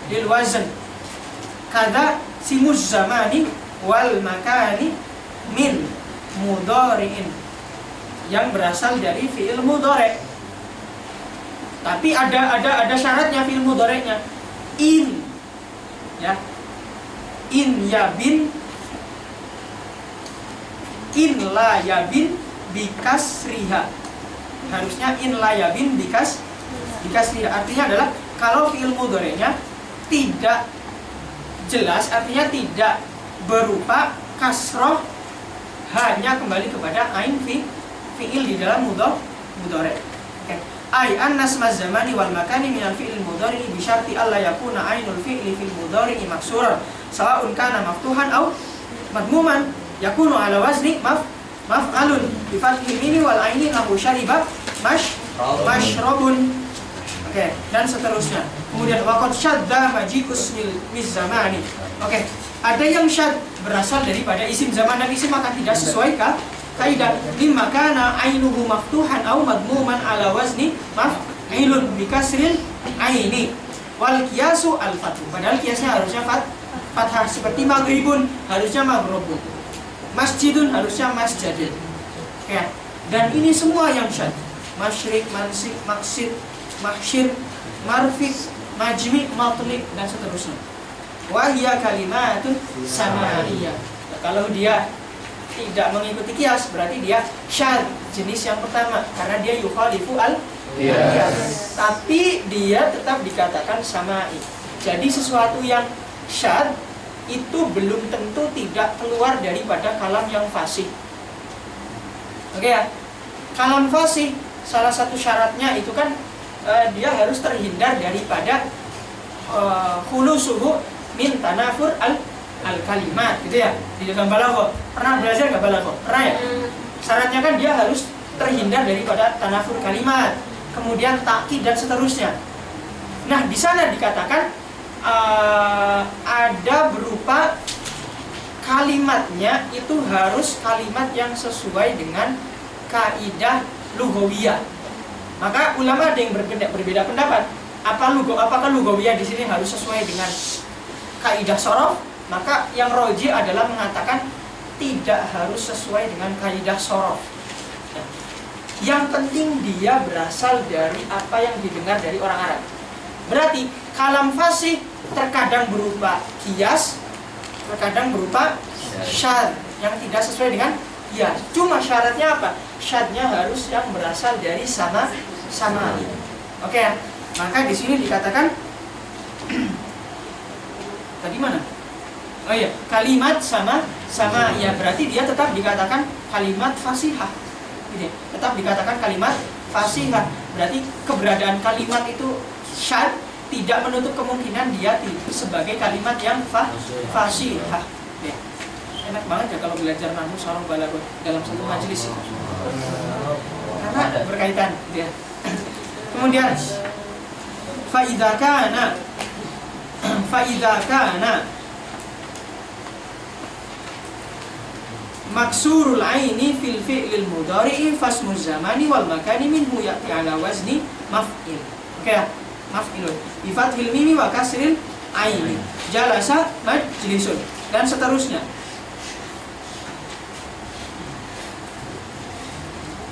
lil wazn. Kada simuz zamani wal makani min mudhari'in, yang berasal dari fi'il mudhari'. Tapi ada syaratnya fi'il mudhari'nya. In, ya. In yabin, in la yabin bikasriha. Harusnya in la yabin bikasriha. Artinya adalah kalau fi'il mudhari'nya tidak jelas, artinya tidak berupa kasroh, hanya kembali kepada ain fi'il di dalam mudhari'. Oke. Ai annas zamani wal makani minal fi'il mudhari' bi syarti alla yakuna ainul fi'li fil mudhari'i maksuran sawa'un kana maftuhan aw madmuman yakunu ala wazni maf'alun bi fathil mimi wal aini lahu syariba mashrabun. Oke, dan seterusnya. Kemudian waqad syadda majikus zamani. Oke, ada yang syad berasal daripada isim zaman, dan isim akan tidak sesuai kaidah limma kana ainuhu maftuhan aw madmuman ala wazni maf'ilun bi kasril aini wal qiyasu al fathu. Padahal kiasnya harusnya fathah, seperti maghribun harusnya maghrubun, masjidun harusnya masjadun. Oke, dan ini semua yang syad. Masyrik, mansik, maksid, mahsyir, marfiq, majmi, matliq, dan seterusnya. Wahia kalimatun samariyah. Nah, kalau dia tidak mengikuti kias, berarti dia syad, jenis yang pertama, karena dia yukhalifu al-qiyas. Tapi dia tetap dikatakan samai. Jadi sesuatu yang syad itu belum tentu tidak keluar daripada kalam yang fasih. Oke ya, kalam fasih salah satu syaratnya itu kan dia harus terhindar daripada khulusuhu min tanafur al-kalimat, gitu ya. Di dalam balaghah pernah belajar nggak balaghah? Pernah ya? Syaratnya kan dia harus terhindar daripada tanafur kalimat, kemudian takkid dan seterusnya. Nah, di sana dikatakan ada berupa kalimatnya itu harus kalimat yang sesuai dengan kaidah lughawiyah. Maka ulama ada yang berbeda pendapat. Apakah lughawiyah di sini harus sesuai dengan kaidah shorof? Maka yang roji adalah mengatakan tidak harus sesuai dengan kaidah shorof. Nah, yang penting dia berasal dari apa yang didengar dari orang Arab. Berarti kalam fasih terkadang berupa qiyas, terkadang berupa syad yang tidak sesuai dengan qiyas. Cuma syaratnya apa? Syadnya harus yang berasal dari sama. Oke ya. Maka di sini dikatakan tadi mana? Oh iya, kalimat sama ya, berarti dia tetap dikatakan kalimat fasihah. Gitu ya. Tetap dikatakan kalimat fasihah. Berarti keberadaan kalimat itu syad tidak menutup kemungkinan dia sebagai kalimat yang fasihah. Ya. Enak banget ya kalau belajar nahwu saraf balaghah dalam satu majelis. Karena berkaitan dia. Kemudian Fa'idha kana maksurul aini fil fi'lil mudhari'i fasmu zamani wal makani minhu ya'ti ala wazni maf'il. Oke ya, maf'ilun bi fathil mimi wa kasril aini, jalasa majlisun, dan seterusnya.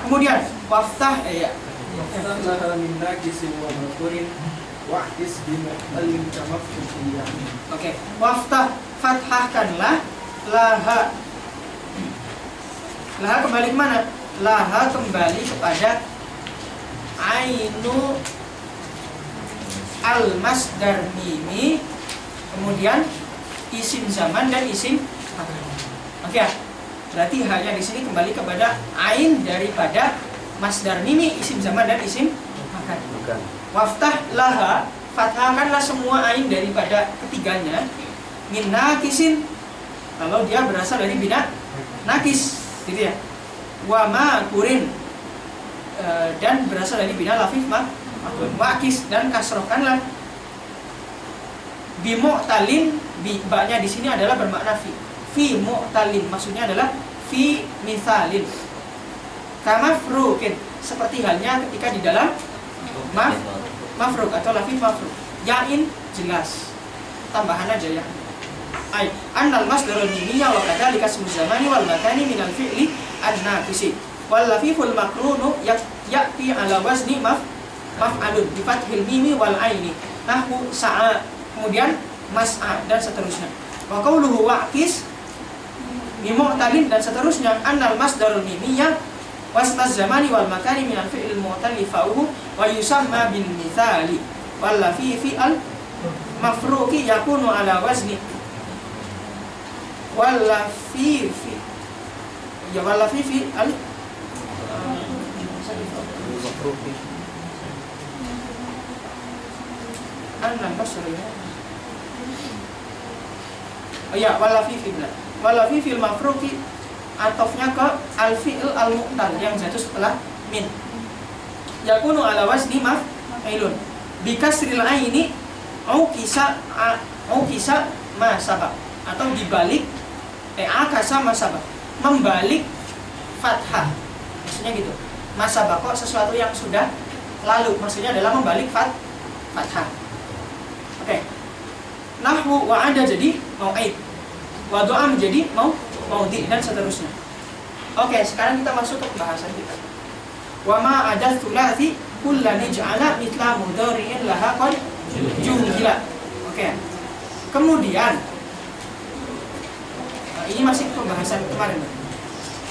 Kemudian waftah ya. Waftah laha min naqisin wa makurin wahkis bi mu'allin kamaf'uliyah. Oke, waftah, fathahkanlah laha. Laha kembali ke mana? Laha kembali kepada ainu al-masdar mimi, kemudian isim zaman dan isim makan. Oke ya. Berarti hanya di sini kembali kepada ain daripada masdar mimi, isim zaman dan isim makan. Waftah laha, fathahkanlah semua ain daripada ketiganya. Min nakisin, kalau dia berasal dari bina nakis, gitu ya. Wa makurin, dan berasal dari bina lafif makis, dan kasrohkanlah. Bi mu'talin, ba-nya di sini adalah bermakna fi mu'talin, maksudnya adalah fi mithalin. Kamafrukin, seperti halnya ketika di dalam mafruk atau lafif mafruk. Yain jelas, tambahan aja ya. Ai annal masdarul mimiyya wa kadzalika ismu zamani wal makani minal fi'li an-naqisi wal lafiful maqrunu ya'ti ala wazni maf'alun bi fathil mimi wal aini nahwu sa'a, kemudian mas'a, dan seterusnya. Wa qauluhu wa'kis bi mu'talin, dan seterusnya. Annal masdarul mimiyya wasnaz zamani wal makani minal fi'il mu'talli fa'uhu wa yusamma bil mithali wal lafifi al mafruqi yakunu ala wazni wal lafifi ya wal lafifi al mafruqi annal basri. Oh ya, wal lafifi benar. Wal lafifi al mafruqi atofnya ke al-fi'il al-mu'tal yang jatuh setelah min. Yakunu ala wazni maf'ilun bi kasril aini au kisa ma sabaq, atau dibalik akasa ma sabaq, membalik fathah. Maksudnya gitu. Ma sabaq kok sesuatu yang sudah lalu, maksudnya adalah membalik fathah. Oke. Nahwu wa'ada jadi mau'id. Wa doa menjadi maudi, dan seterusnya. Oke, sekarang kita masuk ke pembahasan kita. Wa ma ada tsulati kullan ja'ala mithla mudhari'in laha qad juhila. Oke. Kemudian ini masih pembahasan kemarin.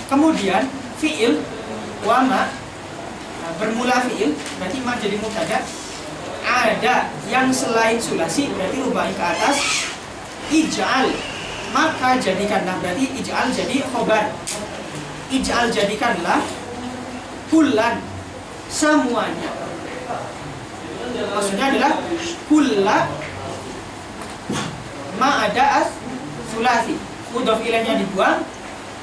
Kemudian fi'il wa ma, bermula fi'il berarti ma jadi mubtada. Ada yang selain sulasi berarti rubai ke atas. Ij'al, maka jadikanlah, berarti ij'al jadi khobar. Ij'al jadikanlah kullan, semuanya. Maksudnya adalah kulla ma ada as sulasi, mudhof ilaihnya dibuang,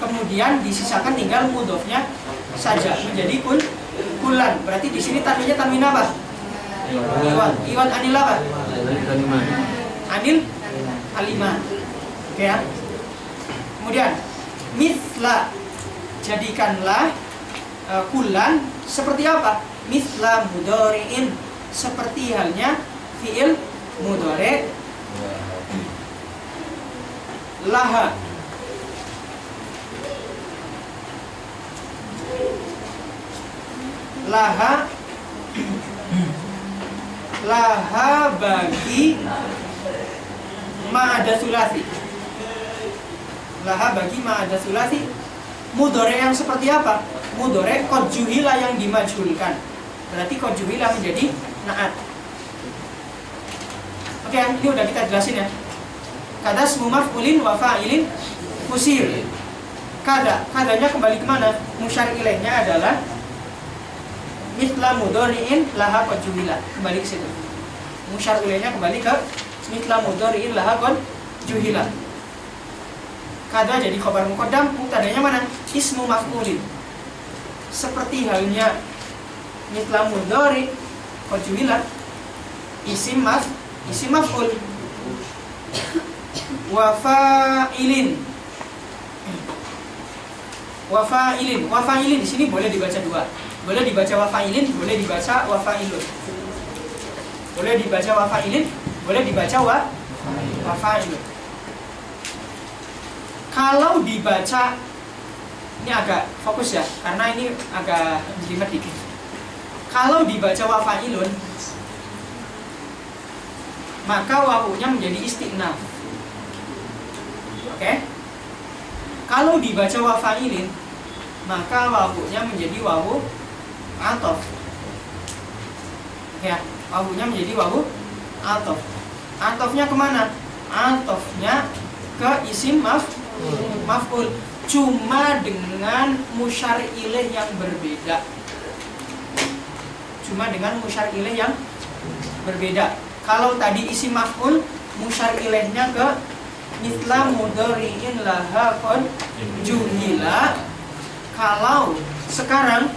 kemudian disisakan tinggal mudhofnya saja menjadi kullan. Berarti di sini tanwinnya tanwin apa? Iwan anil apa? Anil kalimah. Oke ya. Kemudian mithla, jadikanlah kullan seperti apa? Mithla mudhari'in, seperti halnya fi'il mudhari' laha. Laha bagi ma'ada sulasi. Laha bagi ma'ada sulasi. Mudhari yang seperti apa? Mudhari qad juhila, yang dimajhulkan. Berarti qad juhila menjadi na'at. Oke, ini udah kita jelasin ya. Kada ismu maf'ulin wa fa'ilin kusir. Kadanya kembali kemana? Musyar ilaihnya adalah mithla mudhari'in laha qad juhila. Kembali ke situ. Musyar ilaihnya kembali ke mithla mudhari'in laha qad juhila. Kada jadi khabar muqaddam, mubtadanya mana? Ismu maf'ulin. Seperti halnya mithla mudhari qad juhila. isim maf'ul. Wa fa'ilin. Wa fa'ilin di sini boleh dibaca dua. Boleh dibaca wa fa'ilin, boleh dibaca wa fa'ilun. Boleh dibaca wa fa'ilin, boleh dibaca wa fa'ilun. Kalau dibaca, ini agak fokus ya, karena ini agak jelimet dikit. Kalau dibaca wa fa'ilun, maka wawunya menjadi istiqnaf. Oke? Kalau dibaca wa fa'ilin, maka wawunya menjadi wawu atof. Ya, wawunya menjadi wawu atof. Atofnya kemana? Atofnya ke isim maf'ul, cuma dengan musyar ilaih yang berbeda. Cuma dengan musyar ilaih yang berbeda. Kalau tadi isim maf'ul, musyar ilaihnya ke mithla mudhari'in laha qad juhila. Kalau sekarang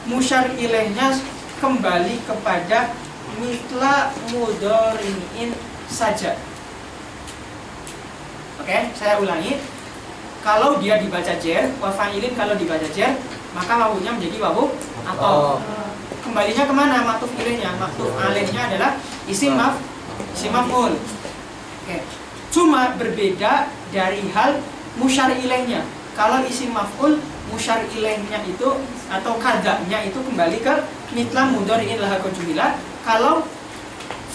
musyar ilaihnya kembali kepada mithla mudhari'in saja. Oke, saya ulangi. Kalau dia dibaca jer, wa fa'ilin kalau dibaca jer, maka wawunya menjadi wawu atau kembalinya kemana? Maktuf ilaihnya. Maktuf alaihnya adalah isim maf'ul. Oke. Cuma berbeda dari hal musyar ilaihnya. Kalau isim maf'ul, musyar ilaihnya itu atau kadanya itu kembali ke mithla mudhari'in laha qad juhila. Kalau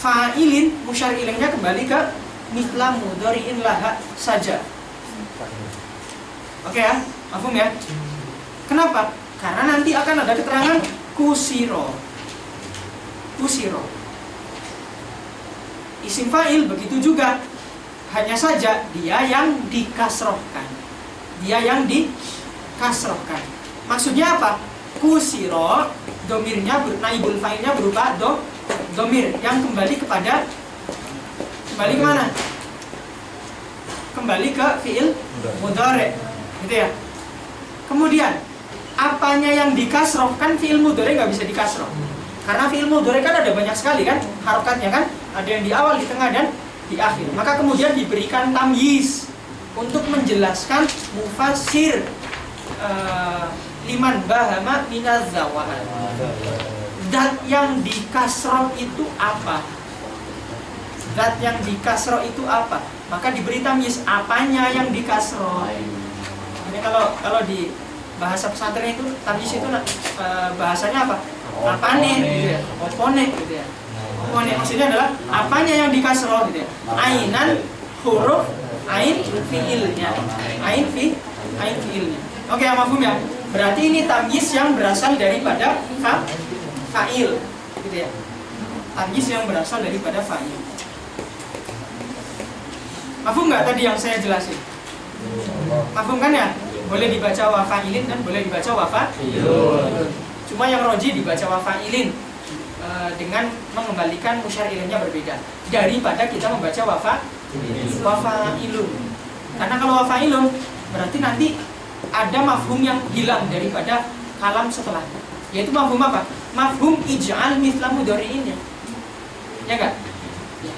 fa'ilin, musyar ilaihnya kembali ke mithla mudhari'in laha saja. Oke ya, mafhum ya? Kenapa? Karena nanti akan ada keterangan kusiro. Isim fa'il begitu juga. Hanya saja dia yang dikasrohkan. Maksudnya apa? Kusiro, domirnya, naibul fa'ilnya berupa domir yang kembali kepada, kembali kemana? Kembali ke fi'il mudhari', gitu ya. Kemudian apanya yang dikasroh? Kan fi'il mudhari' nggak bisa dikasroh, karena fi'il mudhari' kan ada banyak sekali kan harokatnya kan, ada yang di awal, di tengah, dan di akhir. Maka kemudian diberikan tamyiz untuk menjelaskan mufasir liman bahama minaz zawal. Dat yang dikasroh itu apa? Dat yang dikasroh itu apa? Maka diberi tamyiz apanya yang dikasroh. Ini kalau di bahasa pesantren itu tamyiz itu bahasanya apa? Apane gitu ya. Opone gitu ya. Opone maksudnya adalah apanya yang dikasroh gitu ya. Ainan, huruf, ain fiilnya. Ain fiilnya. Oke, mafhum ya? Berarti ini tamyiz yang berasal daripada fa'il gitu ya. Tamyiz yang berasal daripada fa'il. Mafhum nggak tadi yang saya jelasin? Mafhum kan ya? Boleh dibaca wa fa'ilin dan boleh dibaca wa fa'ilun. Cuma yang roji dibaca wa fa'ilin dengan mengembalikan musyar ilaihnya berbeda daripada kita membaca wa fa'ilun. Karena kalau wa fa'ilun berarti nanti ada mafhum yang hilang daripada kalam setelahnya. Yaitu mafhum apa? Mafhum ij'al mithla mudhari'innya. Ya enggak? Ya.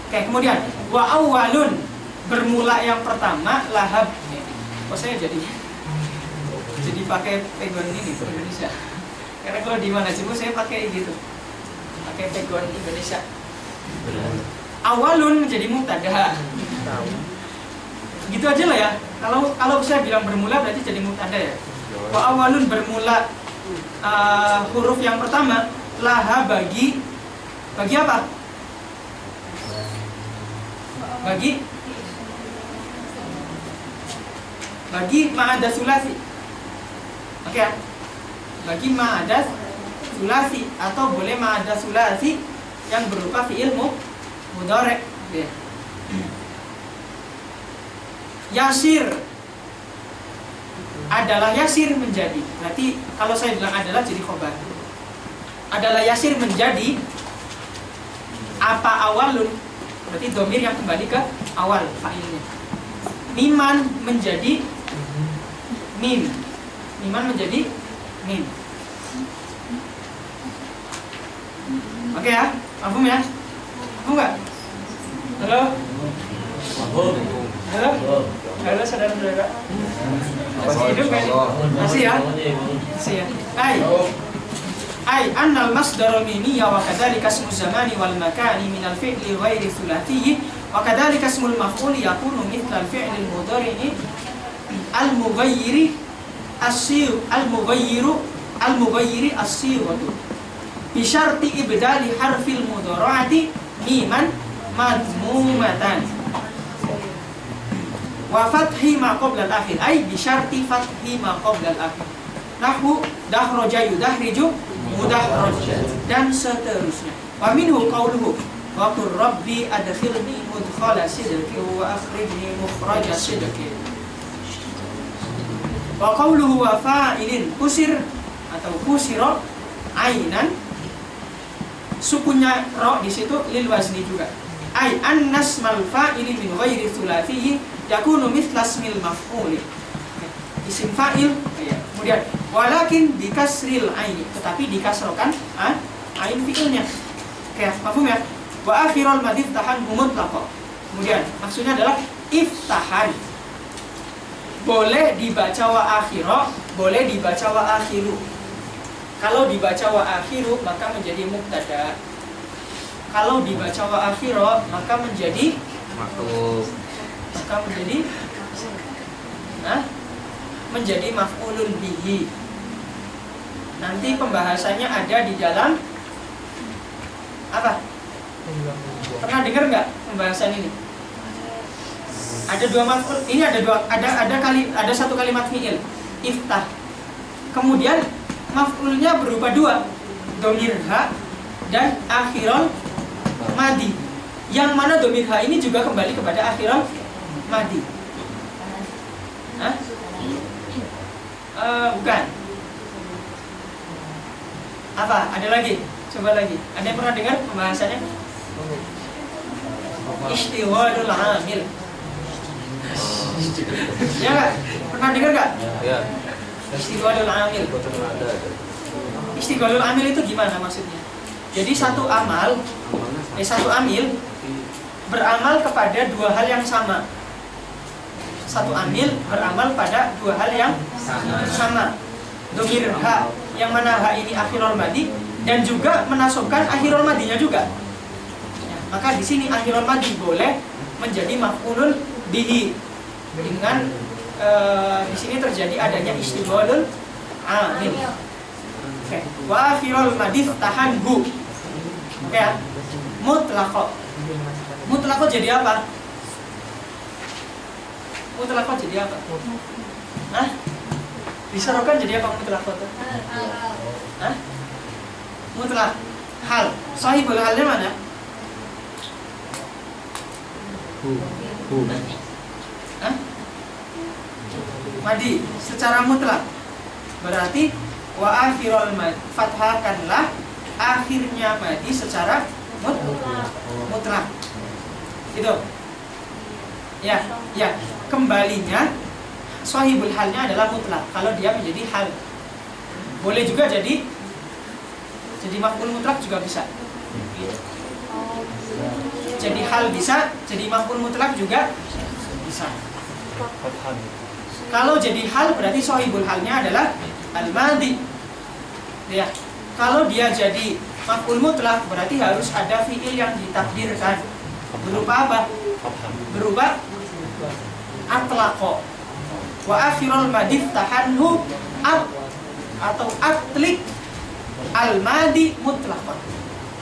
Oke, kemudian wa awwalun, bermula yang pertama lahab. Kok saya jadi pakai pegon ini Indonesia. Karena kalau di mana sih saya pakai gitu. Pakai pegon Indonesia. Awalun menjadi mubtada. Gitu aja lah ya. Kalau saya bilang bermula berarti jadi mubtada ya. Wa awalun bermula huruf yang pertama laha bagi apa? Bagi ma'adah sulasi. Oke ya? Bagi ma'adah sulasi, atau boleh ma'adah sulasi yang berupa fi'il mudhari'. Yasir adalah yasir menjadi. Berarti kalau saya bilang adalah jadi khobar. Adalah yasir menjadi apa awalun, berarti domir yang kembali ke awal fa'ilnya. Miman menjadi mim. Miman menjadi mim. Oke ya, paham ya? Enggak? Halo? Halo? Halo saudara-saudara? Masih hidup kan? Masih ya? Masih ya? Ay annal masdar mimiyya wa kadzalika ismu zamani wal makani min al fi'li ghairi thulathiyyi wa kadzalika ismul maf'uli yakunu mithla al fi'li al mudhari'i al mughayyiri as-sighatu bi syarti ibdali harfil mudhara'ati miman madmumatan wa fathi ma qabla al-akhir ay bi syarti fathi ma qabla al-akhir nahwu dahraja yudahriju mudahraj dan seterusnya. Wa minhu qauluhu wa qur rabbi adkhilni mudkhala sidqi wa akhrijni mukhraja sidqi. Wa qauluhu wa fa'ilin kusir atau kusira ainan sukunnya ra di situ lil wazni juga. Ai annasmal fa'ili min ghairi thulathiyyi yakunu mithla ismil maf'uli. Isim fa'il ya. Kemudian walakin dikasril aini, tetapi dikasrokan ain fi'ilnya. Oke, paham ya? Wa akhirul madh tahan mutlaqah. Kemudian maksudnya adalah iftahan. Boleh dibaca wa akhira, boleh dibaca wa akhiru. Kalau dibaca wa akhiru maka menjadi mubtada. Kalau dibaca wa akhira maka menjadi Maktub. maka menjadi maf'ulun bihi. Nanti pembahasannya ada di dalam apa? Pernah dengar nggak pembahasan ini? Ada dua maf'ul. Ini ada satu kalimat fi'il, iftah. Kemudian maf'ulnya berupa dua, dhamir ha dan akhirul madi. Yang mana dhamir ha ini juga kembali kepada akhirul madi. Hah? Bukan. Apa? Ada lagi? Coba lagi. Ada yang pernah dengar pembahasannya? Istighadul amil. Ya nggak? Pernah dengar nggak? Ya. Istighadul amil. Istighadul amil itu gimana maksudnya? Jadi satu amil beramal kepada dua hal yang sama. Satu amil beramal pada dua hal yang sama. Dhamir ha, yang mana ha ini akhirul madi dan juga menasobkan akhirul madinya juga. Ya, maka di sini akhirul madi boleh menjadi maf'ulun bihi dengan di sini terjadi adanya istighalul amil. Oke. Wa akhirul madi tahanhu. Oke ya. Mutlaqah. Mutlaqah jadi apa? Mutlaqah jadi apa? Hah? Disarokan jadi apa mutlaqah itu? Hah? Mutlaq hal. Sahibul halnya mana? Hah? Madi secara mutlak. Berarti wa akhirul mad fathahkanlah akhirnya madi secara mutlak. Gitu. Ya. Kembalinya sahibul halnya adalah mutlak. Kalau dia menjadi hal, boleh juga jadi maf'ul mutlak juga bisa. Jadi hal bisa, jadi maf'ul mutlak juga bisa. Kalau jadi hal berarti sahibul halnya adalah al-madi. Ya. Kalau dia jadi maf'ul mutlak berarti harus ada fi'il yang ditakdirkan. Berupa apa? Berupa atlaqa. Wa akhirul madif tahanhu atau atlik al-madi mutlaqan.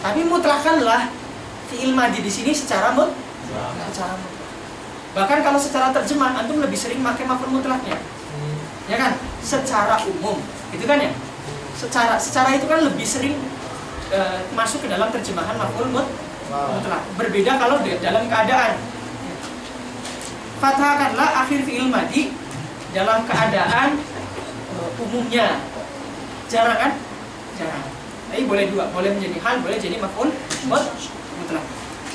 Tapi mutlakanlah fi'il madi di sini secara mutlak. Bahkan kalau secara terjemah antum lebih sering pakai maf'ul mutlaknya. Ya kan? Secara umum. Itu kan ya? Secara itu kan lebih sering masuk ke dalam terjemahan maf'ul mutlak. Berbeda kalau dalam keadaan. Fathahkanlah akhir fi'il madi dalam keadaan umumnya. Jarang kan? Jarang. Tapi boleh dua, boleh menjadi hal, boleh jadi maf'ul mutlak.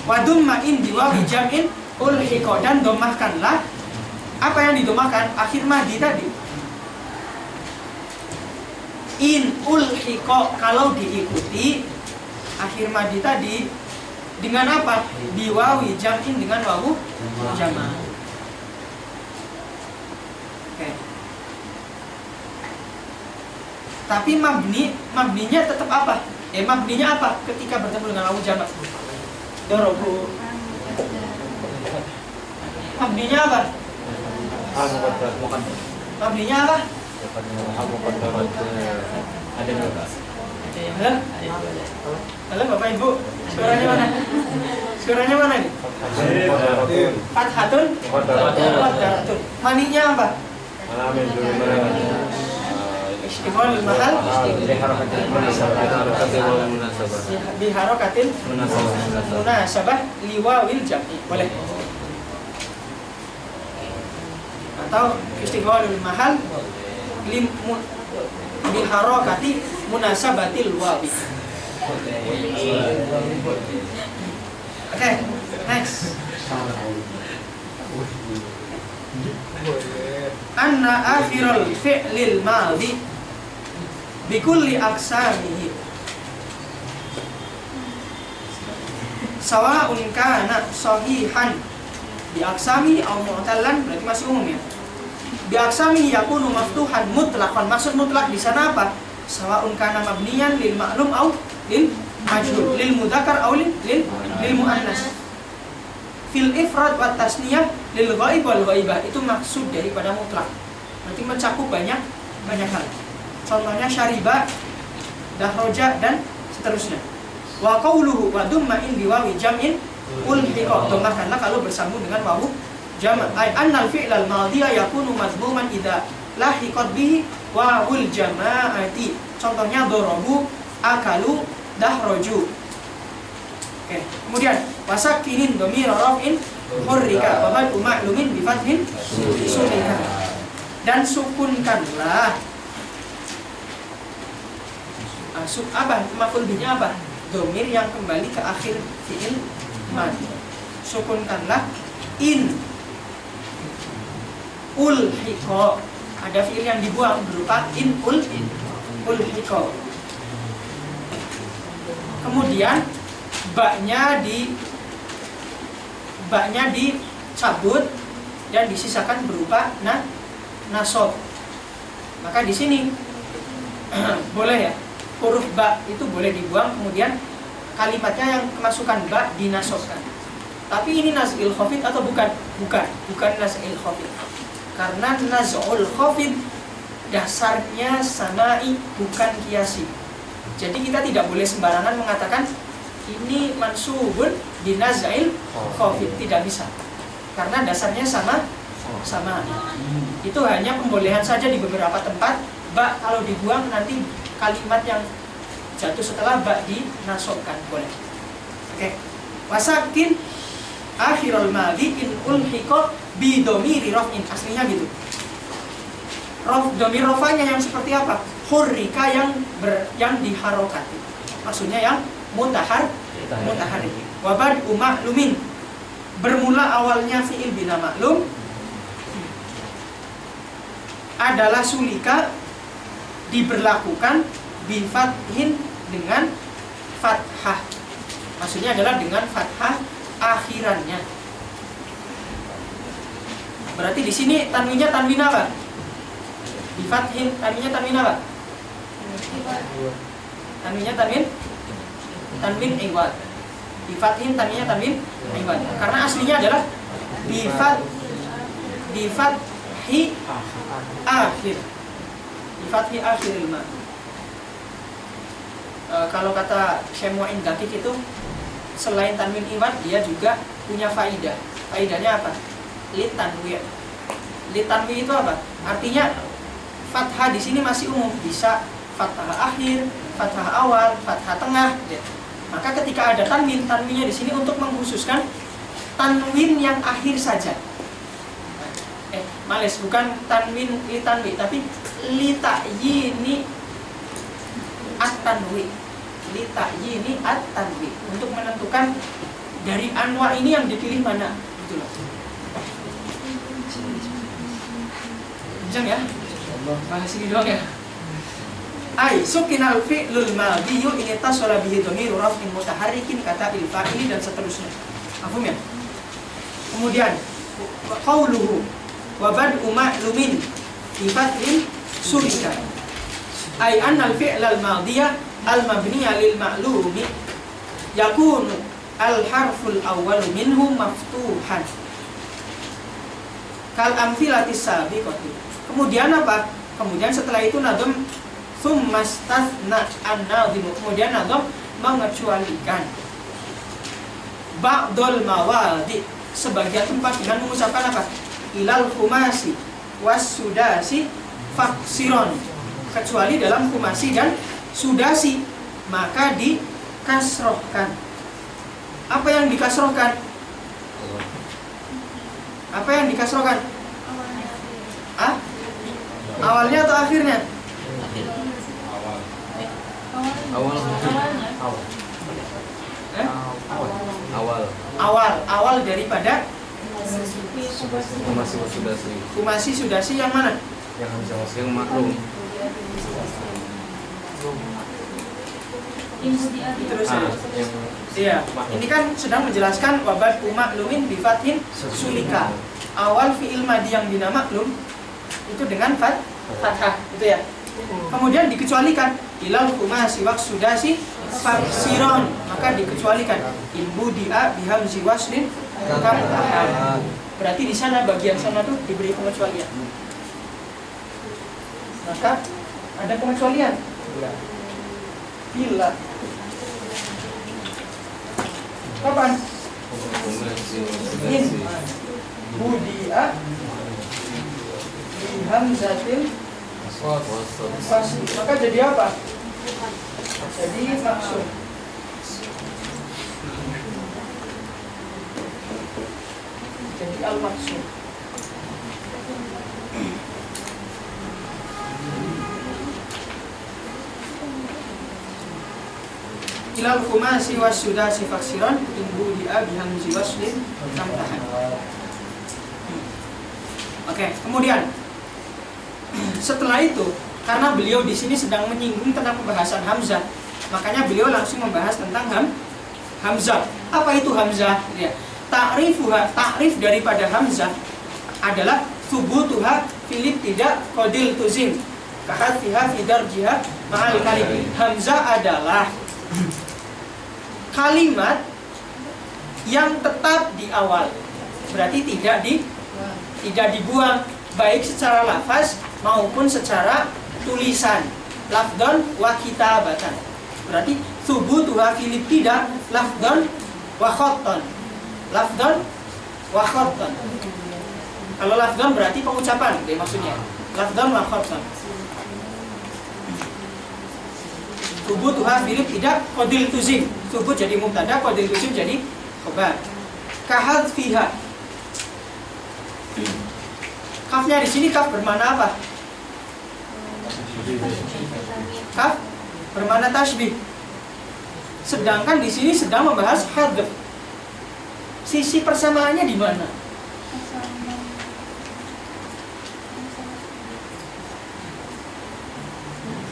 Wa dumma'in biwawi jam'in ulhiqa, dan domahkanlah apa yang didomahkan akhir madi tadi. In ulhiqa, kalau diikuti akhir madi tadi Dengan apa? Biwawi jam'in, dengan wawu jama'. Oke. Tapi mabninya tetap apa? Mabninya apa ketika bertemu dengan wawu jama'? Dorobu. Mabninya apa? Mabninya apa? Ada juga. Halo? Halo Bapak Ibu, suaranya mana? Suaranya mana nih? Fathatun? Fathatun. Maninya apa? Istighfar mahal? Biharokatin munasabah liwawil jam'i. Boleh. Atau istighfar mahal biharokati munasabatil wawi. Oke, next. Anna akhirul fi'lil madhi bikulli aqsamihi sawa'un kana sahihan bi aqsami aw mu'tallan, berarti masih umum ya. Bi aqsami yakunu maftuhan mutlaqan. Maksud mutlak di sana apa? Sawa'un kana mabniyan lil ma'lum aw lil majhul, lil mudzakkar aw lil muannas. Fil ifrad wa tasniyah lil ghaib wal ghaibah. Itu maksud daripada mutlak. Berarti mencakup banyak hal. Contohnya syariba, dahroja, dan seterusnya. Wa qauluhu wa dumma'in biwawi jam'in ulhiqa. Domahkanlah kalau bersambung dengan wawu jama'. Ay annal fi'lal madhiya yakunu mazmuman idza lahiqat bihi wawul jama'ati. Contohnya dorobu, akalu, dahroju. Oke. Kemudian wasakinin dhamir raf'in hurrika wa bal ma'lumin bi fathin sulika. Dan sukunkanlah apa? Maf'ul bihi apa? Dhamir yang kembali ke akhir fi'il madhi. Sukunkanlah in ulhiqa. Ada fi'il yang dibuang berupa in ulhiqa. Kemudian baknya dicabut dan disisakan berupa nasab. Maka di sini boleh ya, huruf ba itu boleh dibuang, kemudian kalimatnya yang kemasukan ba dinasobkan. Tapi ini naz'il khafid atau bukan? Bukan naz'il khafid. Karena naz'ul khafid dasarnya sama'i, bukan qiyasi. Jadi kita tidak boleh sembarangan mengatakan ini mansubun binaz'il khafid, tidak bisa. Karena dasarnya sama. Itu hanya pembolehan saja di beberapa tempat. Ba kalau dibuang nanti kalimat yang jatuh setelah ba dinasobkan boleh. Oke. Wasakin akhirul madhi in ulhiqa bi dhamiri raf'in. Aslinya gitu. Dhamir rafa'nya yang seperti apa? Hurrika yang diharokati. Maksudnya yang mutaharrik. Wa bad'u ma'lumin. Bermula awalnya fi'il bina ma'lum adalah sulika, diberlakukan bi fathin, dengan fathah. Maksudnya adalah dengan fathah akhirannya. Berarti di sini tanwinnya tanwin apa? Bi fathin tanwinnya tanwin apa? Tanwinnya tanwin iwad. Bi fathin tanwinnya tanwin iwad. Karena aslinya adalah bi fathi akhir. Bi fathi akhiril ma. Kalau kata Syekh Mu'in Daqiq itu selain tanwin iwad dia juga punya faidah. Faidahnya apa? Litanwi. Litanwi itu apa? Artinya fathah di sini masih umum, bisa fathah akhir, fathah awal, fathah tengah. Maka ketika ada tanwinnya di sini untuk mengkhususkan tanwin yang akhir saja. Males, bukan tanwin litanwi, tapi litayini at-tanwi. Litayini at-tanwi, untuk menentukan dari anwa ini yang dipilih mana, gitu loh. Kencang ya? Bahas ini doang ya. Ai sukinal fi'lul madhiyu in ittasala bihi dhamiru raf'in mutaharrikin kata il fa'ili dan seterusnya. Paham ya? Kemudian qauluhu wa bad'u ma'lumin bi fathil surika. Ai anna al fi'lal madhiya al mabniya lil ma'lumi yakunu al harful awwal minhu maftuhan. Kal amthilatis sabiqati. Kemudian apa? Kemudian setelah itu nadhum tsummastathna an-nadhim. Kemudian nadhum mengecualikan ba'dul mawadi, sebagian tempat dengan mengucapkan apa? Ilal khumasi was sudasi faksiron. Kecuali dalam khumasi dan sudasi maka dikasrohkan. Apa yang dikasrohkan? Apa yang dikasrohkan? Awalnya atau akhirnya? Awal daripada Kumasi sudasi yang mana? Yang maklum. Terus iya, ini kan sedang menjelaskan wabad maklumin bifathin sulika. Awal fi'il madi yang bina maklum itu dengan fathah, gitu ya. Kemudian dikecualikan ilal kumasi waks sudasi faksiron, maka dikecualikan imbu dia bihamzi waslin kamtahan. Berarti di sana bagian sana tuh diberi pengecualian. Maka ada pengecualian. Bila kapan? In budia bihamzatil fasli, maka jadi apa? Jadi maksud. Jadi al-maksud. Ilal khumasi was sudasi faksiron imbu dia bihamzi waslin tamtahan. Oke, kemudian setelah itu, karena beliau di sini sedang menyinggung tentang pembahasan hamzah, makanya beliau langsung membahas tentang hamzah. Apa itu hamzah? Ya. Ta'rif daripada hamzah adalah thubutuha filip tidak qadil tuzim kahadfiha fi darjiha ma'al kalim. Hamzah adalah kalimat yang tetap di awal, berarti tidak dibuang, baik secara lafaz maupun secara tulisan, lafdon wa kitabatan. Berarti thubutuha filip tidak lafdon wa khotton, lafdon wa khotton. Kalau lafdon berarti pengucapan, deh maksudnya lafdon wa khotton. Thubutuha filip tidak qadil tuzim. Thubut jadi mubtada, qadil tuzim jadi khabar. Kahadfiha. Kafnya di sini kaf bermana apa? Kaf bermana tasbih. Sedangkan di sini sedang membahas hadf. Sisi persamaannya di mana?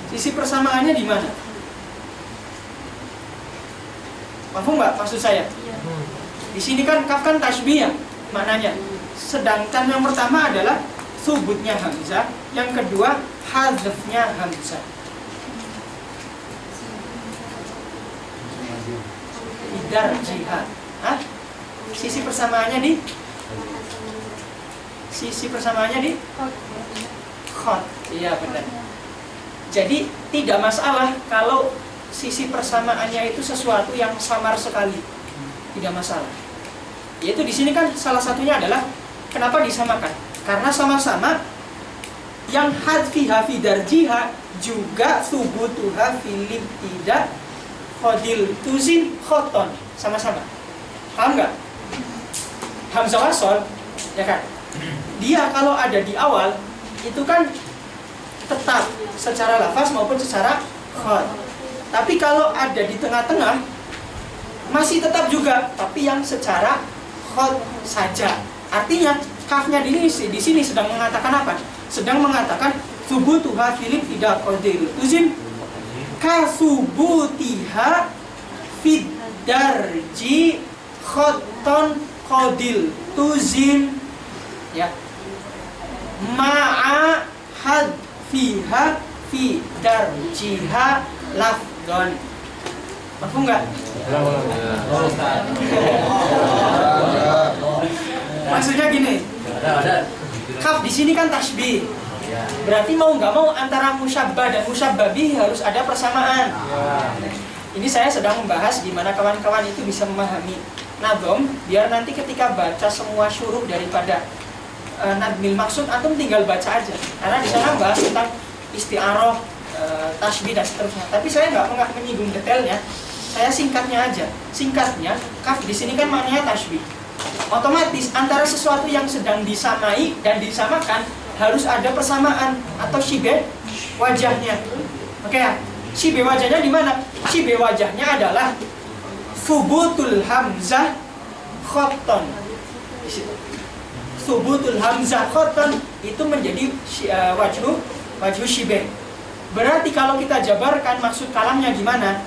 Sisi persamaannya di mana? Paham nggak maksud saya? Di sini kan kaf kan tasbih ya maknanya. Sedangkan yang pertama adalah subutnya hamzah, yang kedua hadzafnya hamzah. Idar jihad. Sisi persamaannya di khot. Iya benar. Jadi tidak masalah kalau sisi persamaannya itu sesuatu yang samar sekali, tidak masalah. Yaitu di sini kan salah satunya adalah kenapa disamakan? Karena sama-sama yang hadfiha fi darjiha juga thubutuha filib tidak qadil tuzin khoton, sama-sama. Paham nggak? Hamzah wasol, ya kan? Dia kalau ada di awal itu kan tetap secara lafaz maupun secara khot. Tapi kalau ada di tengah-tengah masih tetap juga, tapi yang secara khot saja. Artinya kafnya di sini sedang mengatakan apa? Sedang mengatakan thubutuha filib tidak qadil tuzin kasubutiha fid darji khotton qadil tuzim, ya, ma'a hadfiha fi darjiha lafdon. Paham nggak? Maksudnya gini, kaf di sini kan tasbih. Berarti mau nggak mau antara musyabbah dan musyabbabi harus ada persamaan. Ini saya sedang membahas gimana kawan-kawan itu bisa memahami nadom, biar nanti ketika baca semua syuruh daripada nadmil maksud, antum tinggal baca aja. Karena di sana bahas tentang isti'aroh, tasbih dan seterusnya. Tapi saya nggak menyinggung detailnya. Saya singkatnya aja. Singkatnya, kaf di sini kan maknanya tasbih. Otomatis antara sesuatu yang sedang disamai dan disamakan harus ada persamaan atau shibe wajahnya. Oke ya? Shibe wajahnya di mana? Shibe wajahnya adalah subutul hamzah khotton. Di situ. Subutul hamzah khotton itu menjadi wajhu shibe. Berarti kalau kita jabarkan maksud kalamnya gimana?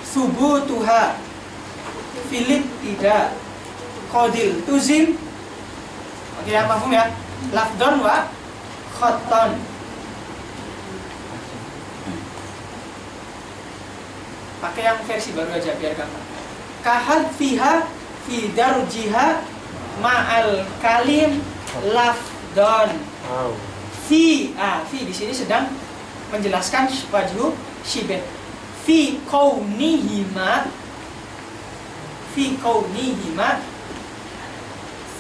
Subutuha filit tidak qadil tuzim. Oke ya, paham ya? Lafdon wa khotton. Pakai yang versi baru aja biar gampang. Kahad fiha fi darjiha ma'al kalim lafdon. Fi di sini sedang menjelaskan wajhu shibeh. Fi kaunihima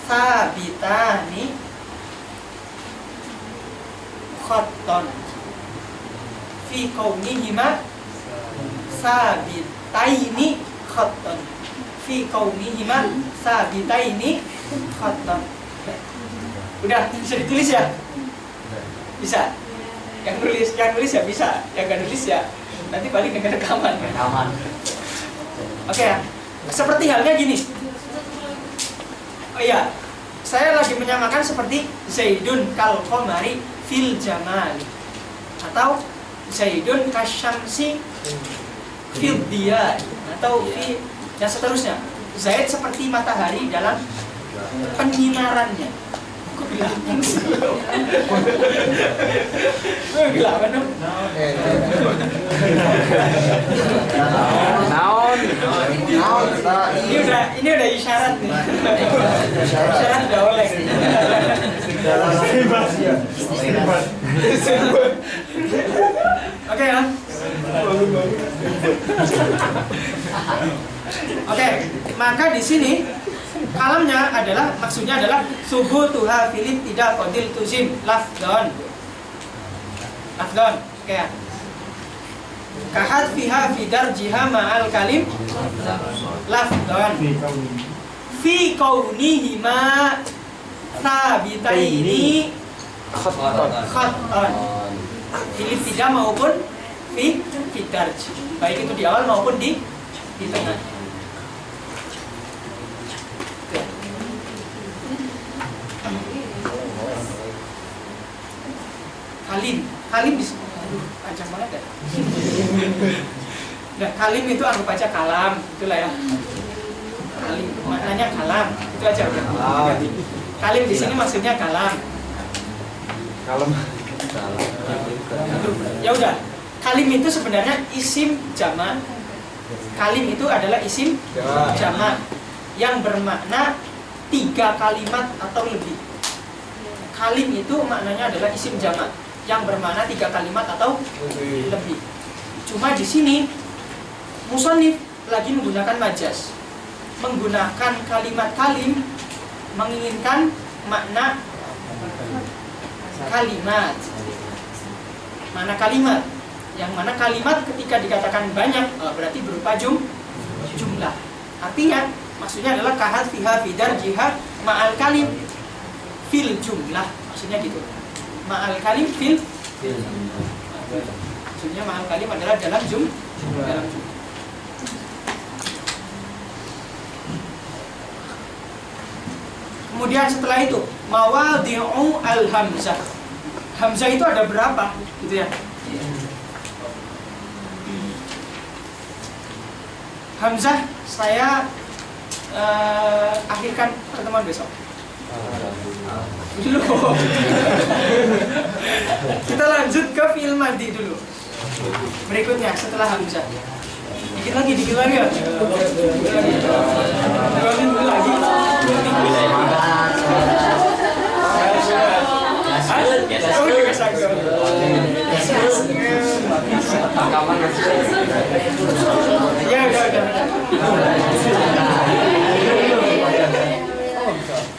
sabitani khotton. Fi kaunihima sabitaini khotton. Fi kaunihima sabitaini khotton. Udah bisa ditulis ya? Bisa. Yang nulis ya bisa, yang nggak nulis ya nanti balik dengan rekaman. Oke ya. Seperti halnya gini. Oh iya, saya lagi menyamakan seperti Zaidun kal qamari fil jamal, atau Zaidun kasyamsi fil diya, atau fi dan seterusnya. Zaid seperti matahari dalam penyinarannya. Kok bilang gila apa dong? Naon. Ini udah isyarat nih. Isyarat udah oleh. Oke ya. Oke, maka di sini kalamnya adalah, maksudnya adalah subutuha filit tidak qadil tuzim lafdon. Oke ya. Kahad fiha fi darjiha ma'al kalim lafdon. Fi kaunihima sabitaini khotton. Filit tidak maupun fi darji, baik itu di awal maupun di tengah. Kalim di sini. Aduh, panjang banget ya. Nah, kalim itu anggap aja kalam, itulah ya. Kalim maknanya kalam, itu aja udah. Kalim di sini maksudnya kalam. Ya udah. Kalim itu sebenarnya isim jamak. Kalim itu adalah isim jamak yang bermakna 3 kalimat atau lebih. Kalim itu maknanya adalah isim jamak yang bermakna 3 kalimat atau lebih. Cuma di sini musannif lagi menggunakan majaz, menggunakan kalimat kalim menginginkan makna kalimat. Mana kalimat? Yang mana kalimat ketika dikatakan banyak berarti berupa jumlah. Artinya maksudnya adalah kahad fiha fidar jihad ma'al kalim fil jumlah, maksudnya gitu. Ma'al kalim fil. Maksudnya ma'al kalim adalah dalam jumlah. Kemudian setelah itu mawadhi'u al-hamzah. Hamzah itu ada berapa gitu ya? Hamzah, saya akhirkan pertemuan besok. Dulu. Kita lanjut ke fi'il madhi dulu. Berikutnya setelah Hamzah. Dikit lagi ya. Dua minggu lagi. Ya udah.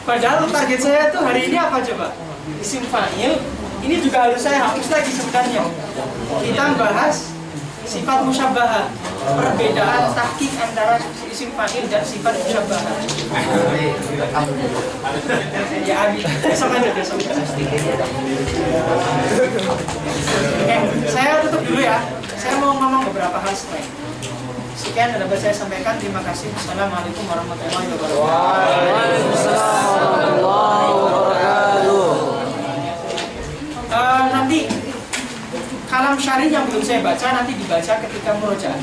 Padahal target saya tuh hari ini apa coba? Isim fa'il. Ini juga harus saya hapus lagi sebenarnya. Kita bahas sifat musyabbahah, perbedaan tahqiq antara isim fa'il dan sifat musyabbahah. Ya abi, besok aja. Saya tutup dulu ya. Saya mau ngomong beberapa hal setelah ini. Sekian yang dapat saya sampaikan. Terima kasih. Assalamualaikum warahmatullahi wabarakatuh. Waalaikumsalam warahmatullahi wabarakatuh. Nanti kalam syarih yang belum saya baca nanti dibaca ketika murojaah.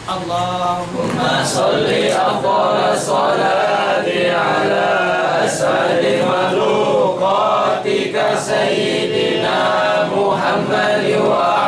Allahumma sholli afdal sholati ala as'adi makhluqatika sayyidina Muhammad wa